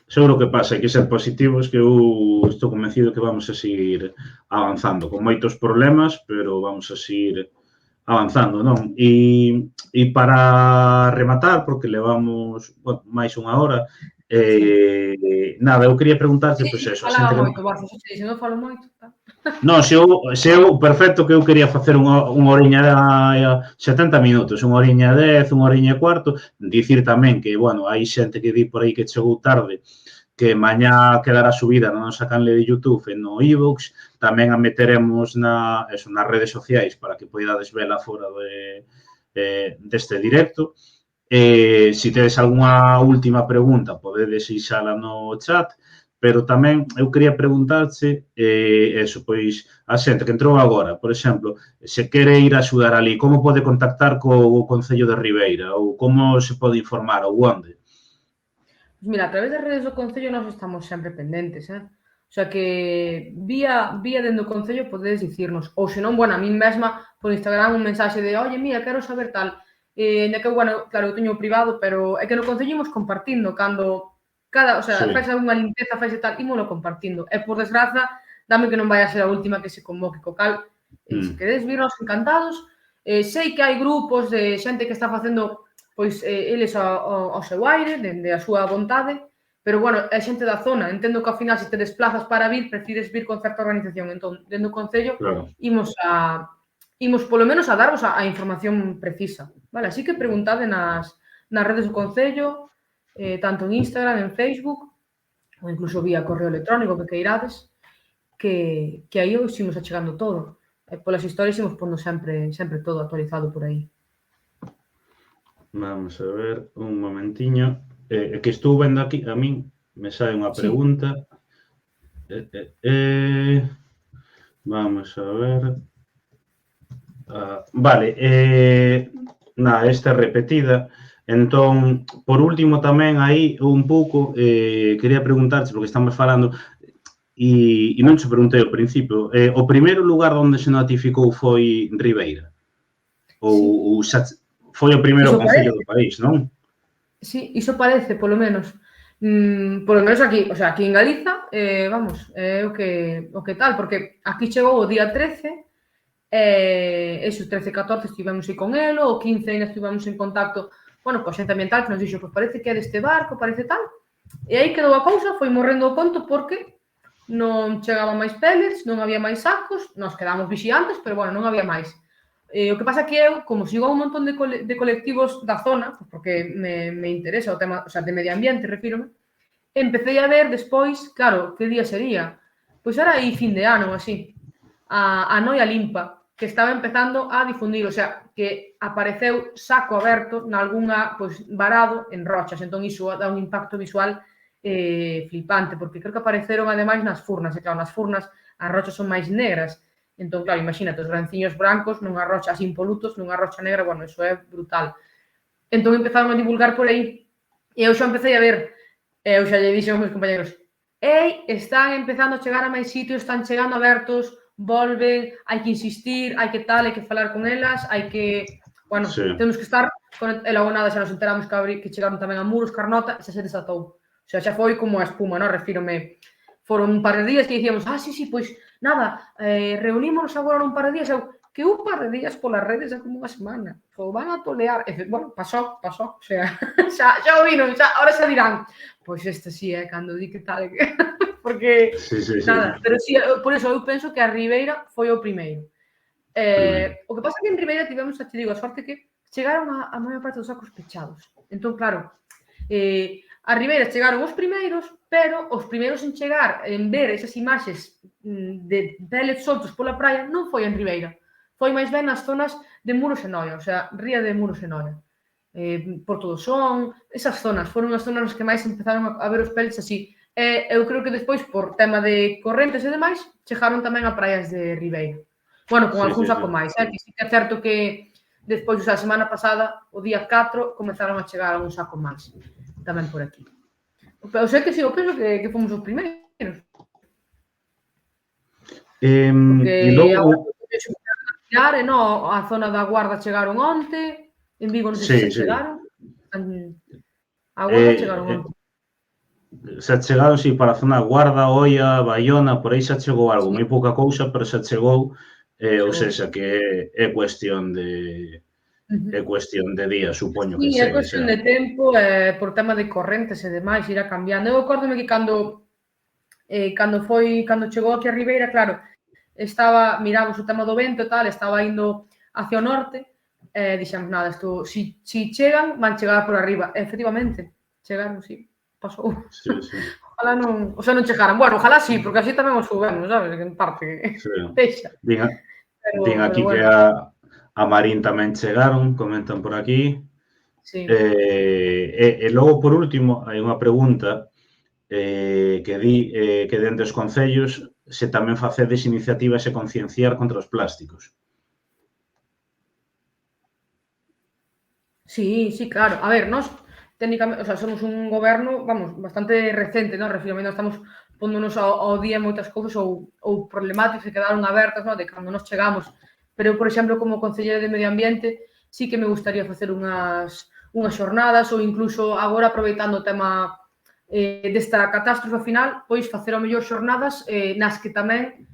seguro que pasa, hai que ser positivos, que eu estou convencido que vamos a seguir avanzando, con moitos problemas, pero vamos a seguir avanzando, non? E para rematar, porque levamos, bueno, máis unha hora, Sí. nada, eu quería preguntarte, pois Sí, eso, a falaba xente que... moito, Borja, se non falo moito, tal. Non, se eu, perfecto, que eu quería facer unha horiña 70 minutos, unha horiña 10, unha horiña e cuarto, dicir tamén que, bueno, hai xente que di por aí que chegou tarde, que mañá quedará subida na nosa canle de YouTube e no iVoox, tamén a meteremos nas redes sociais para que poidades vela fora deste directo. Se tedes algunha última pregunta, podedes deixala no chat, pero tamén eu quería preguntarche eso, pois, a xente que entrou agora, por exemplo, se quere ir a axudar ali, como pode contactar co Concello de Ribeira ou como se pode informar ou onde? Pois mira, a través das redes do Concello nós estamos sempre pendentes, O sea que vía dentro do Concello podedes dicirnos, ou senón, bueno, a min mesma por Instagram un mensaxe de oye, mira, quero saber tal, ainda que, bueno, claro, eu teño privado, pero é que no Concello imos compartindo cando o sea, Sí. faz unha limpeza, faz tal, ímolo compartindo. E por desgraza, dame que non vai a ser a última que se convoque co cal, se queredes virnos encantados, sei que hai grupos de xente que está facendo pois eles ao seu aire, dende a súa vontade, pero, bueno, é xente da zona. Entendo que, ao final, se te desplazas para vir, prefires vir con certa organización. Entón, dentro do Concello, Claro. imos polo menos a darvos a información precisa, vale? Así que preguntade nas redes do Concello, tanto en Instagram, en Facebook, ou incluso vía correo electrónico que queirades, que aí os imos achegando todo. Polas historias imos pondo sempre todo actualizado por aí. Vamos a ver, un momentiño. Que estou vendo aquí, a min me sae unha pregunta. Vamos a ver. Vale, esta é repetida. Entón, por último tamén aí un pouco, quería preguntarche, porque estamos falando, e non se preguntei ao principio, o primeiro lugar onde se notificou foi Ribeira? Ou xa foi o primeiro concello do país, non? Sí, iso parece, polo menos. Polo menos aquí, o sea, aquí en Galiza, vamos, é o que tal, porque aquí chegou o día 13, esos 13 e 14 estivemos aí con el, o 15 ainda estivemos en contacto, bueno, coa xente ambiental que nos dixo, pois parece que é deste barco, parece tal, e aí quedou a cousa, foi morrendo o conto porque non chegaban máis pellets, non había máis sacos, nos quedamos vixiantes, pero, bueno, non había máis. O que pasa que eu, como sigo a un montón de colectivos da zona, porque me interesa o tema, o sea, de medio ambiente, refírome, empecé a ver despois, claro, que día sería? Pois era aí fin de ano, así, a Noia Limpa, que estaba empezando a difundir, o sea, que apareceu saco aberto nalgúnha, pois, varado en rochas, entón iso dá un impacto visual flipante, porque creo que apareceron ademais nas furnas, e claro, nas furnas as rochas son máis negras, entón, claro, imagínate, os granciños brancos nunha rocha así impolutos, nunha rocha negra, bueno, iso é brutal. Entón empezaron a divulgar por aí, e eu xa empecé a ver, eu xa lle dixen aos meus compañeros, están empezando a chegar a máis sitios, están chegando abertos, volven, hai que insistir, hai que tal, hai que falar con elas, hai que, bueno, temos que estar, e logo nada xa nos enteramos que chegaron tamén a Muros, Carnota, e xa se desatou. O sea, xa foi como a espuma, non? Refírome, foron un par de días que dicíamos, sí, pois, nada, reunímonos agora nun par de días, que un par de días polas redes é como unha semana, o van a tolear, bueno, pasou, o sea, xa o viron, ahora xa dirán, pois este sí, cando di que tal, porque, nada, pero sí, por eso eu penso que a Ribeira foi o primeiro. O que pasa que en Ribeira tivemos, xa te digo, a sorte que chegaron a maior parte dos sacos pechados, entón, claro, a Ribeira chegaron os primeiros, pero os primeiros en chegar, en ver esas imaxes de pellets soltos pola praia, non foi en Ribeira, foi máis ben nas zonas de Muros e Noia, o sea, ría de Muros e Noia, Porto do Son, esas zonas, foron as zonas nas que máis empezaron a ver os pellets así. Eu creo que despois, por tema de correntes e demais, chegaron tamén a praias de Ribeira. Bueno, con algún saco máis, que sí que é certo que despois, a semana pasada, o día 4, comenzaron a chegar algún saco máis, tamén por aquí. Eu sei que sí, eu penso que fomos os primeiros. Porque agora a zona da Guarda chegaron onte, en Vigo non sei se chegaron, a Guarda chegaron onte. xa chegaron, si, para a zona Guarda, Oia, Baiona, por aí xa chegou algo, Sí, moi pouca cousa, pero xa chegou, ou chegou. seja, que é Ujú. cuestión de días, supoño que Sí, é chegue cuestión xa. de tempo, por tema de correntes e demais, irá cambiando. Eu acórdome que cando chegou aquí a Ribeira, claro, miramos o tema do vento e tal, estaba indo hacia o norte, dixemos, nada, isto, si chegan, van chegar por arriba. E, efectivamente, chegaron, sí, pasou. Sí, sí, Ojalá non, o sea, non chegaran. Bueno, ojalá sí, porque así tamén o soubemos, sabes? En parte, sí. deixa. Din, din Pero aquí que bueno, a Marín tamén chegaron, comentan por aquí. sí. E logo, por último, hai unha pregunta que di que dende os concellos se tamén facedes iniciativas e concienciar contra os plásticos. Sí, sí, claro. A ver, nós técnicamente, o sea, somos un goberno, vamos, bastante recente, ¿no? Refírome, nós estamos póndonos ao día moitas cousas ou problemáticas que quedaron abertas, ¿no? De cando nos chegamos. Pero eu, por exemplo, como concelleira de Medio Ambiente, sí que me gustaría facer unhas xornadas ou incluso agora aproveitando o tema desta catástrofe final, pois facer ao mellor xornadas nas que tamén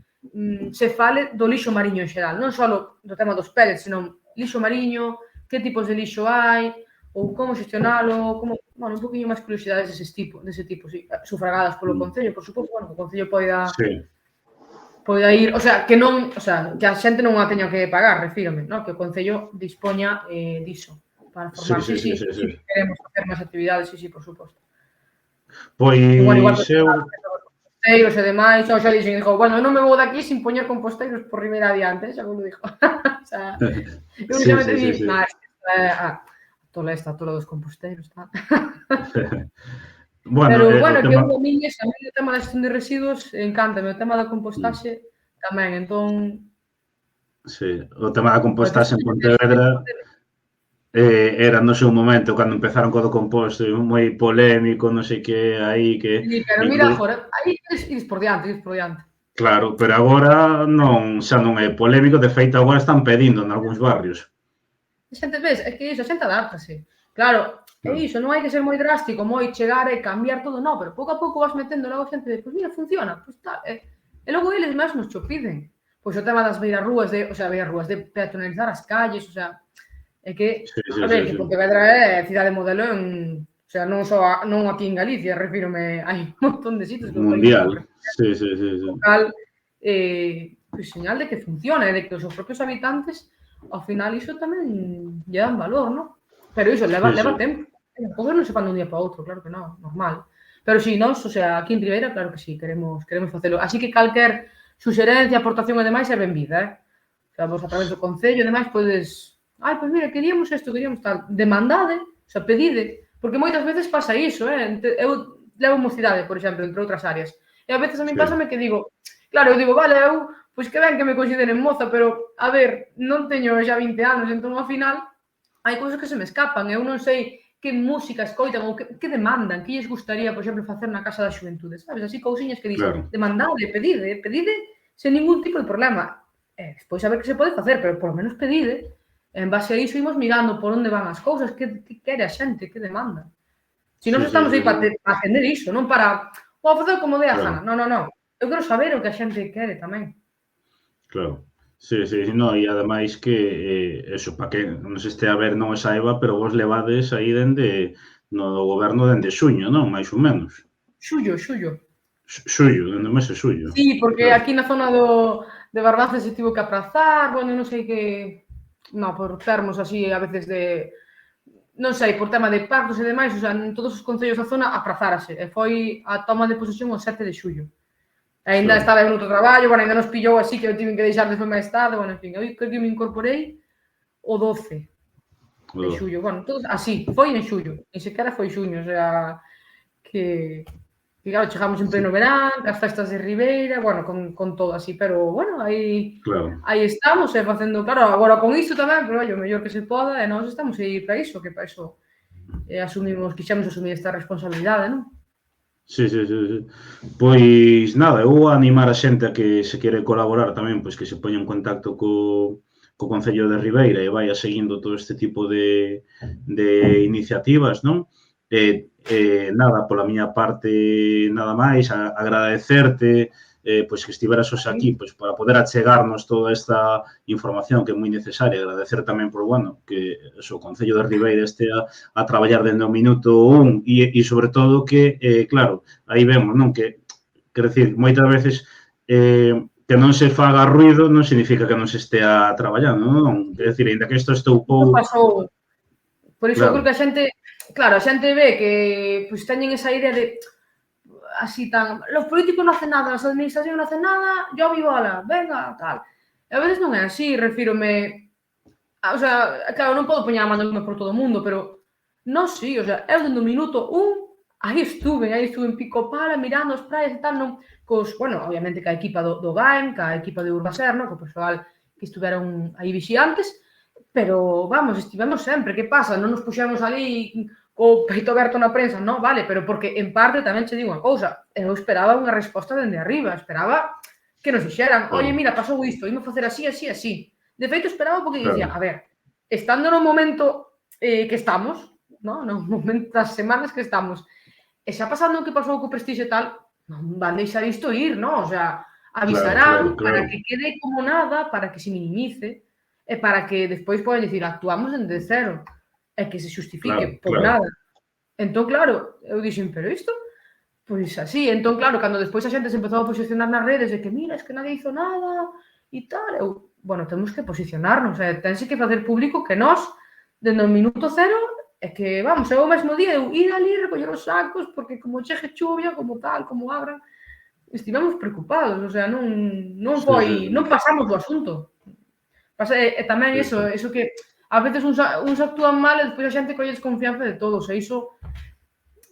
se fale do lixo mariño en xeral, non só do tema dos pellets, senón lixo mariño, que tipos de lixo hai, ou como xestionalo, como, bueno, un poquinho máis curiosidades dese tipo, sí, sufragadas polo Concello, por suposto, bueno, que o Concello Sí, poida ir, o sea, que non, o sea, que a xente non a teña que pagar, refírome, no? Que o Concello dispoña diso para sí, formar. Sí, sí, sí, sí, sí, sí, sí. queremos facer máis actividades, sí, sí, por suposto. E, bueno, igual Pois que eu, os composteiros e demais, xa dixen, dijo, bueno, non me vou daqui sin poñer composteiros por Ribeira adiante, xa vos lo dijo. O sea, eu sí, xa me sí, sí, di, sí. tola esta, tola dos composteiros, tal. Bueno, Pero, bueno, o que eu tema, domiñes, a mí o tema da xestión de residuos encántame, o tema da compostaxe tamén, entón, sí, o tema da joder, que compostaxe en se Pontevedra era no seu momento, cando empezaron co do composto, moi polémico, non sei que, aí que sí, pero mira incluso, agora, aí ides por diante, ides por diante. claro, pero agora non, xa non é polémico, de feito agora están pedindo nalgúns barrios. A xente, ves, é que iso, a xente adáptase. Claro, é Claro, iso, non hai que ser moi drástico, moi chegar e cambiar todo, non, pero pouco a pouco vas metendo logo a xente de, pois mira, funciona, pois tal, e logo eles mesmos cho piden. Pois o tema das beirarrúas, o sea, beirarrúas, de peatonalizar as calles, o sea, é que, sí, a sí, ver, sí, que sí. Pontevedra é cidade modelo o sea, non só non aquí en Galicia, refírome, hai un montón de sitios que o teñen como Mundial, sí, sí, sí, sí. local, pois señal de que funciona, de que os seus propios habitantes, ao final, iso tamén lle dan valor, non? Pero iso Sí, sí. leva tempo. Tampouco non se fan dun día para outro, claro que non, normal. Pero si, nós, o sea, aquí en Ribeira, claro que sí, queremos facelo. Así que calquer suxerencia, aportación e demais é benvida, O sea, vos a través do Concello e demais podes, pois mira, queríamos isto, queríamos tal. Demandade, o sea, pedide, porque moitas veces pasa iso, Eu levo mocidade, por exemplo, entre outras áreas. E a veces a min Sí, pásame que digo, claro, eu digo, vale, pois que ben que me consideren moza, pero, a ver, non teño xa 20 anos, entón, ao final, hai cousas que se me escapan, eu non sei que música escoitan ou que demandan, que lles gustaría, por exemplo, facer na Casa da Xuventude, sabes? Así cousiñas que dis, claro. demandade, pedide, sen ningún tipo de problema. Despois a ver que se pode facer, pero polo menos pedide. En base a iso imos mirando por onde van as cousas, que quere a xente, que demanda. Si nós Sí, sí, estamos sí, aí para sí. atender iso, non para vou facer como dé a Claro, gana. Non. Eu quero saber o que a xente quere tamén. claro. Sí, sí, sí, no, e ademais que, eso, para que nos estea a ver non o saiba, pero vos levades aí dende no goberno dende xuño, non? Mais ou menos. Xullo. Xullo, dende o mes de xullo. Sí, porque Claro, aquí na zona de Barbanza se tivo que aprazar, bueno, non sei que, por termos así a veces non sei, por tema de pactos e demais, o sea, en todos os concellos da zona aprazárase, e foi a toma de posesión o 7 de xullo. E aínda claro. estaba en outro traballo, bueno, aínda nos pillou así que eu tive que deixar despois máis tarde, bueno, en fin, eu creo que me incorporei o 12 de Oh, xullo, bueno, todos así, foi en xullo, ni sequera foi xuño, o sea, que claro, chegamos en sí, pleno verán, as festas de Ribeira, bueno, con todo así, pero bueno, claro. aí estamos, facendo, claro, agora con isto tamén, pero ollo, o mellor que se poda, e nós estamos aí para iso, que para iso quixemos asumir esta responsabilidade, non? Sí, sí, sí, sí. Pois nada, eu vou animar a xente a que se quere colaborar tamén, pois que se poña en contacto co Concello de Ribeira e vaya seguindo todo este tipo de iniciativas, non? Nada, pola miña parte, nada máis, agradecerte pois que estiveras hoxe aquí pois para poder achegarnos toda esta información que é moi necesaria. Agradecer tamén por, bueno, que o Concello de Ribeira estea a traballar dende o minuto 1 e sobre todo que, claro, aí vemos, non? Que, quero dicir, moitas veces que non se faga ruido non significa que non se estea traballando, non? Quero dicir, ainda que isto estoupou... Pasou. Por iso, Claro. creo que a xente, claro, a xente ve que pois teñen esa idea de así tan, los políticos non hacen nada, as administracións non hacen nada, yo vivo ala, venga, tal. E a veces non é así, refírome, o sea, claro, non podo poñer a mano por todo o mundo, pero non sí, o sea, eu dende o minuto 1, aí estuve en pico pala, mirando as praias e tal, non, cos, bueno, obviamente ca equipa do GAEM, ca equipa de Urbaser, no, co persoal que estuveron aí vixiantes, pero, vamos, estivemos sempre, que pasa? Non nos puxemos ali co peito aberto na prensa, non, vale, pero porque, en parte, tamén che digo unha cousa, eu esperaba unha resposta dende arriba, esperaba que nos dixeran, oye, mira, pasou isto, imos facer así, así, así. De feito, esperaba porque dicía, a ver, estando no momento que estamos, no momento das semanas que estamos, e xa pasando o que pasou co Prestige e tal, non van deixar isto ir, non? O sea, avisarán para que quede como nada, para que se minimice, e para que despois poden dicir, actuamos dende cero, e que se xustifique por nada. Entón, claro, eu dixen, pero isto? Pois así, entón, claro, cando despois a xente se empezou a posicionar nas redes de que, mira, es que nadie hizo nada e tal, eu, bueno, temos que posicionarnos, tense que facer público que nós, dende o minuto cero, é que, vamos, eu o mesmo día, eu ir ali, recoller os sacos, porque como chegue chuvia, como tal, como abran, estivemos preocupados, o sea, non foi, non pasamos do asunto. E tamén iso que a veces uns actúan mal e despois a xente colle desconfianza de todos, e iso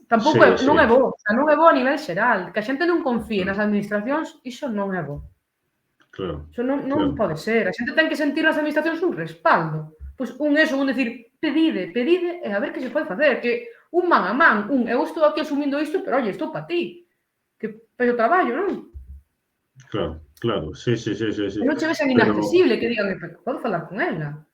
tampouco non é bo, o sea, non é bo a nivel xeral, que a xente non confíe nas administracións, iso non é bo. Claro. Iso non pode ser, a xente ten que sentir nas administracións un respaldo. Pois un decir, pedide, e a ver que se pode facer, que un man a man, eu estou aquí asumindo isto, pero, oye, estou para ti, que pero traballo, non? Claro, sí. Non che vexan inaccesible, que digan, podo falar con ela.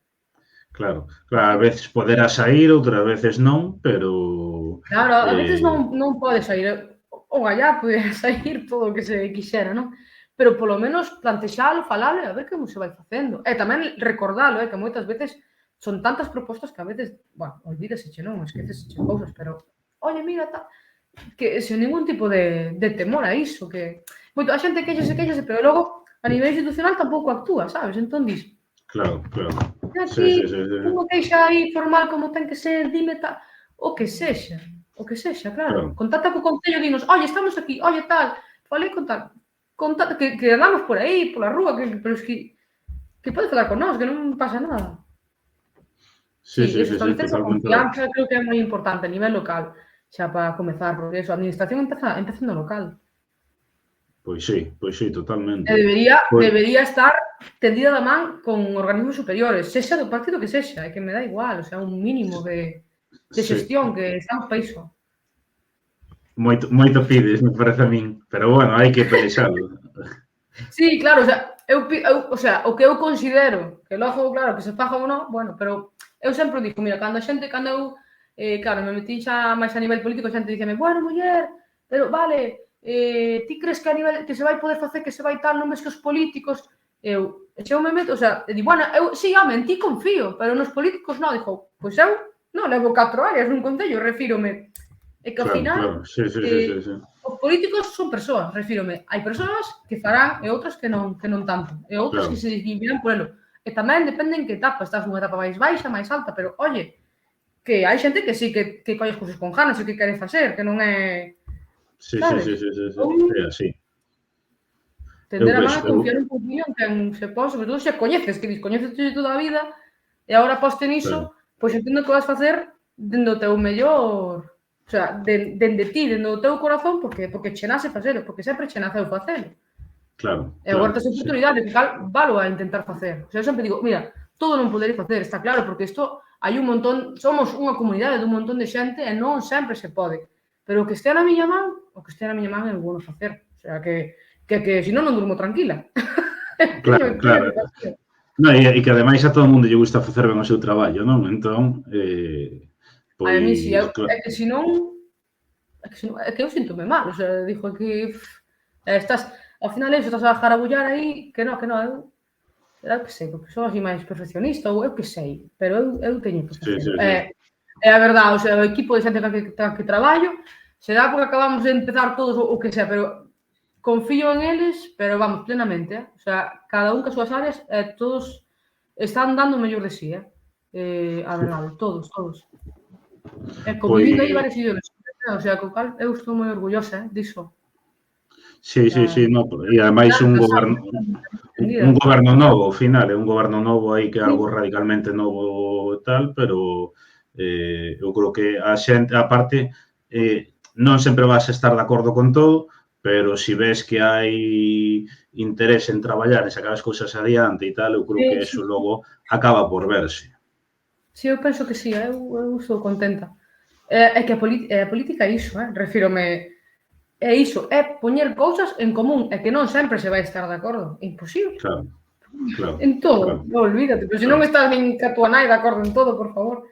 Claro, a veces poderá sair, outras veces non, pero... Claro, a veces non pode sair, o gallá podía sair todo o que se quixera, non? Pero polo menos plantexalo, falalo e a ver como se vai facendo. E tamén recordalo, que moitas veces son tantas propostas que a veces, bueno, olvídeseche, non? Esqueceseche cousas, pero, oye, mira, tal, que sen ningún tipo de temor a iso, que... Moito, a xente queixase, pero logo, a nivel institucional tampouco actúa, sabes? Entón dis... Claro. Aquí, unha queixa aí formal como ten que ser, dime tal, o que sexa, claro. Contacta co Concello, dinos, oye, estamos aquí, oye, tal, falei con tal, que andamos por aí, pola rúa, pero es que pode falar con nós, que non pasa nada. Sí, establecer esa confianza creo que é moi importante a nivel local, xa para comezar, porque a administración empeza no local. Pois sí, totalmente. E debería estar tendida da man con organismos superiores, sexa do partido que sexa, é que me dá igual, o sea, un mínimo de xestión que estamos para iso. Moito pides, me parece a min, pero bueno, hai que pelexalo. Sí, claro, o sea, o que eu considero, que logo, claro, que se faga ou non, bueno, pero eu sempre digo, mira, cando eu, claro, me metí xa máis a nivel político, a xente diceme, bueno, muller, pero vale, ti crees que a nivel que se vai poder facer, que se vai tal, non ves que os políticos, eu me meto, o sea, di, bueno, eu, sí, home, en ti confío, pero nos políticos non, dixo, pois eu non levo 4 áreas nun concello, refírome, e que ao final, os políticos son persoas, refírome, hai persoas que farán e outras que non tanto, e outras que se decidirán por elo, e tamén depende en que etapa, estás nunha etapa máis baixa, máis alta, pero, oye, que hai xente que sí, que colle as cousas con ganas e que quere facer, que non é... Sí, é así. Tender a man a confiar un pouquinho en quen se pode, sobre todo se coñeces, que descoñeces toda a vida, e agora poste niso, pois entendo que vas facer dende o teu mellor, o sea, dende ti, dende o teu corazón, porque che nace facelo, porque sempre che naceu facelo. Claro. E agora tes a oportunidade, que valo a intentar facer. O sea, eu sempre digo, mira, todo non poderei facer, está claro, porque isto hai un montón, somos unha comunidade dun montón de xente e non sempre se pode. Pero o que estea na miña man, é o bueno facer. O sea, que senón non durmo tranquila. Claro. No, e que ademais a todo o mundo lle gusta facer ben o seu traballo, non? Entón, pois... A mí, si, é que senón, é que eu síntome mal, o sea, dijo que ao final estás a jarabullar aí, que non, eu que sei, porque son así máis perfeccionista, ou eu que sei, pero eu teño que Sí, sí, facelo. sí. É a verdade, o sea, o equipo de xente que traballo, será porque acabamos de empezar todos o que sea, pero confío en eles, pero vamos, plenamente, O sea, cada un cas súas áreas, todos están dando o mellor de si, a verdade, todos. E convivindo aí Pois, varias ideoloxías, o sea, co cal eu estou moi orgullosa, diso. sí, sí, sí, no, e ademais un Entendida. goberno novo, ao final, é un goberno novo aí que é Sí, algo radicalmente novo e tal, pero eu creo que a xente, aparte, non sempre vas a estar de acordo con todo, pero si ves que hai interés en traballar, en sacar as cousas adiante e tal, eu creo que sí, eso logo acaba por verse. sí, eu penso que sí, eu estou contenta. É que a política é iso, refírome, é iso, é poñer cousas en común, e que non sempre se vai estar de acordo, imposible. Claro, claro, En todo, claro, non olvídate, pero se non claro. estás nin ca túa nai de acordo en todo, por favor.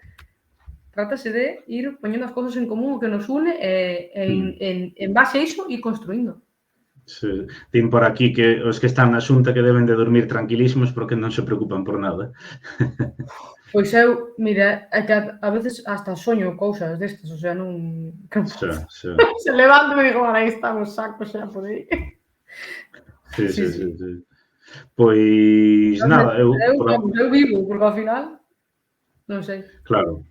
Trátase de ir poñendo as cousas en común, o que nos une, e en base a iso ir construindo. Sí. Din por aquí que os que están na xunta que deben de dormir tranquilísimos porque non se preocupan por nada. Pois eu, mira, é que a veces hasta soño cousas destas, o sea, non... Sí, sí. Se levanto e me digo, ahora aí está o saco xa por aí. Sí, Sí, sí, sí. sí, sí. Pois nada, eu Vamos, eu vivo, porque ao final, non sei. claro.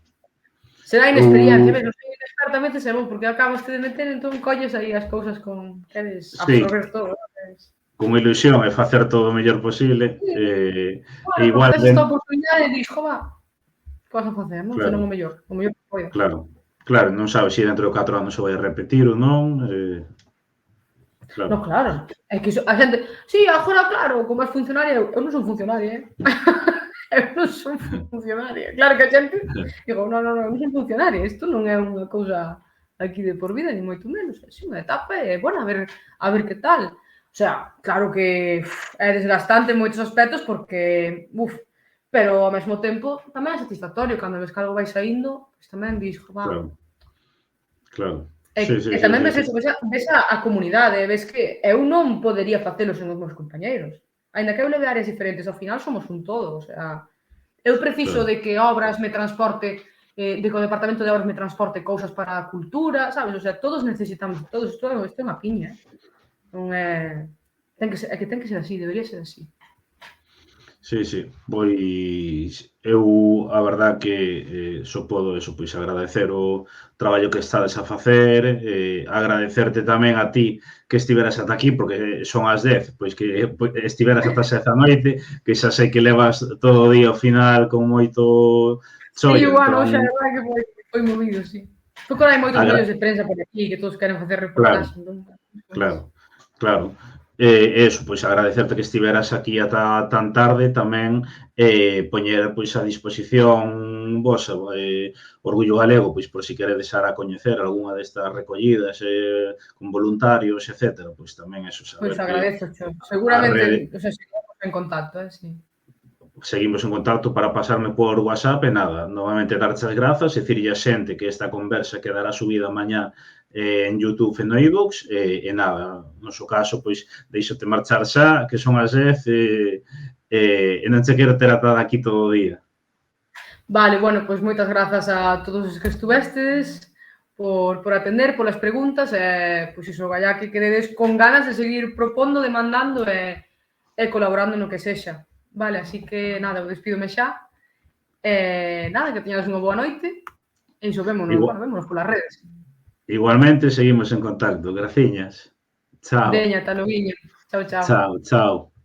Será inexperiencia, Eu mesmo, sei inexpertamente se vou, porque acabas de meter, entón colles aí as cousas con... Queres sí, absorber todo, non? Queres... con ilusión e facer todo o mellor posible, Sí, e bueno, porque igual tes esta oportunidade e dis, jova, que vas a facer, non? Senón claro, o mellor que poida. claro, claro, non sabes se dentro de 4 anos se vai a repetir ou non, No, claro, claro, é que iso, a xente, sí, agora claro, como é funcionaria, eu non son funcionaria, eu non son funcionaria. Claro que a xente, digo, non, eu non son funcionaria, isto non é unha cousa aquí de por vida, ni moito menos, é unha etapa e, bueno, a ver que tal. O sea, claro que é desgastante en moitos aspectos porque, pero ao mesmo tempo tamén é satisfactorio, cando ves que algo vai saindo, pois tamén dis, va, claro, claro. E, Sí, sí, e sí, tamén sí, ves sí. eso, ves a comunidade, ves que eu non podería facelo sen os meus compañeiros. Ainda que eu leve áreas diferentes, ao final somos un todo, o sea, eu preciso Claro. de que obras me transporte, de que o departamento de obras me transporte cousas para a cultura, sabes? O sea, todos necesitamos, todos, isto é unha piña, non é... É que ten que ser así, debería ser así. Sí, sí, pois eu a verdad que só podo eso, pois agradecer o traballo que estades a facer, agradecerte tamén a ti que estiveras ata aquí, porque son as 10, pois que estiveras ata as 10 da noite, que xa sei que levas todo o día ao final con moito Sí, chollo, bueno, entón xa é verdade que foi movido, sí. Porque hai moitos agra medios de prensa por aquí que todos queren facer claro, reportaxe, entón, claro, claro. Eso, pois agradecerte que estiveras aquí ata tan tarde tamén poñer pois a disposición vosa Orgullo Galego, pois por si queredes dar a coñecer algunha destas recollidas con voluntarios, etcétera, pois tamén eso, Pois saber que agradezo, cho. a Seguramente, rede o sea, seguimos en contacto, sí. seguimos en contacto para pasarme por WhatsApp e nada, novamente darte as grazas, e dicirlle a xente que esta conversa quedará subida mañá en YouTube e no iVoox, e nada, no seu caso, pois, deixote marchar xa, que son as 10, e non che quero ter atada aquí todo o día. Vale, bueno, pois moitas grazas a todos os que estuvestes por atender, polas preguntas, e, pois iso, vaya que queredes con ganas de seguir propondo, demandando e colaborando no que sexa. Vale, así que, nada, eu despídome xa. Nada, que teñades unha boa noite. E iso, Igual, vémonos polas redes. igualmente, seguimos en contacto. Graciñas. Chao, Veña, ata logo. Chao, chao. chao, chao.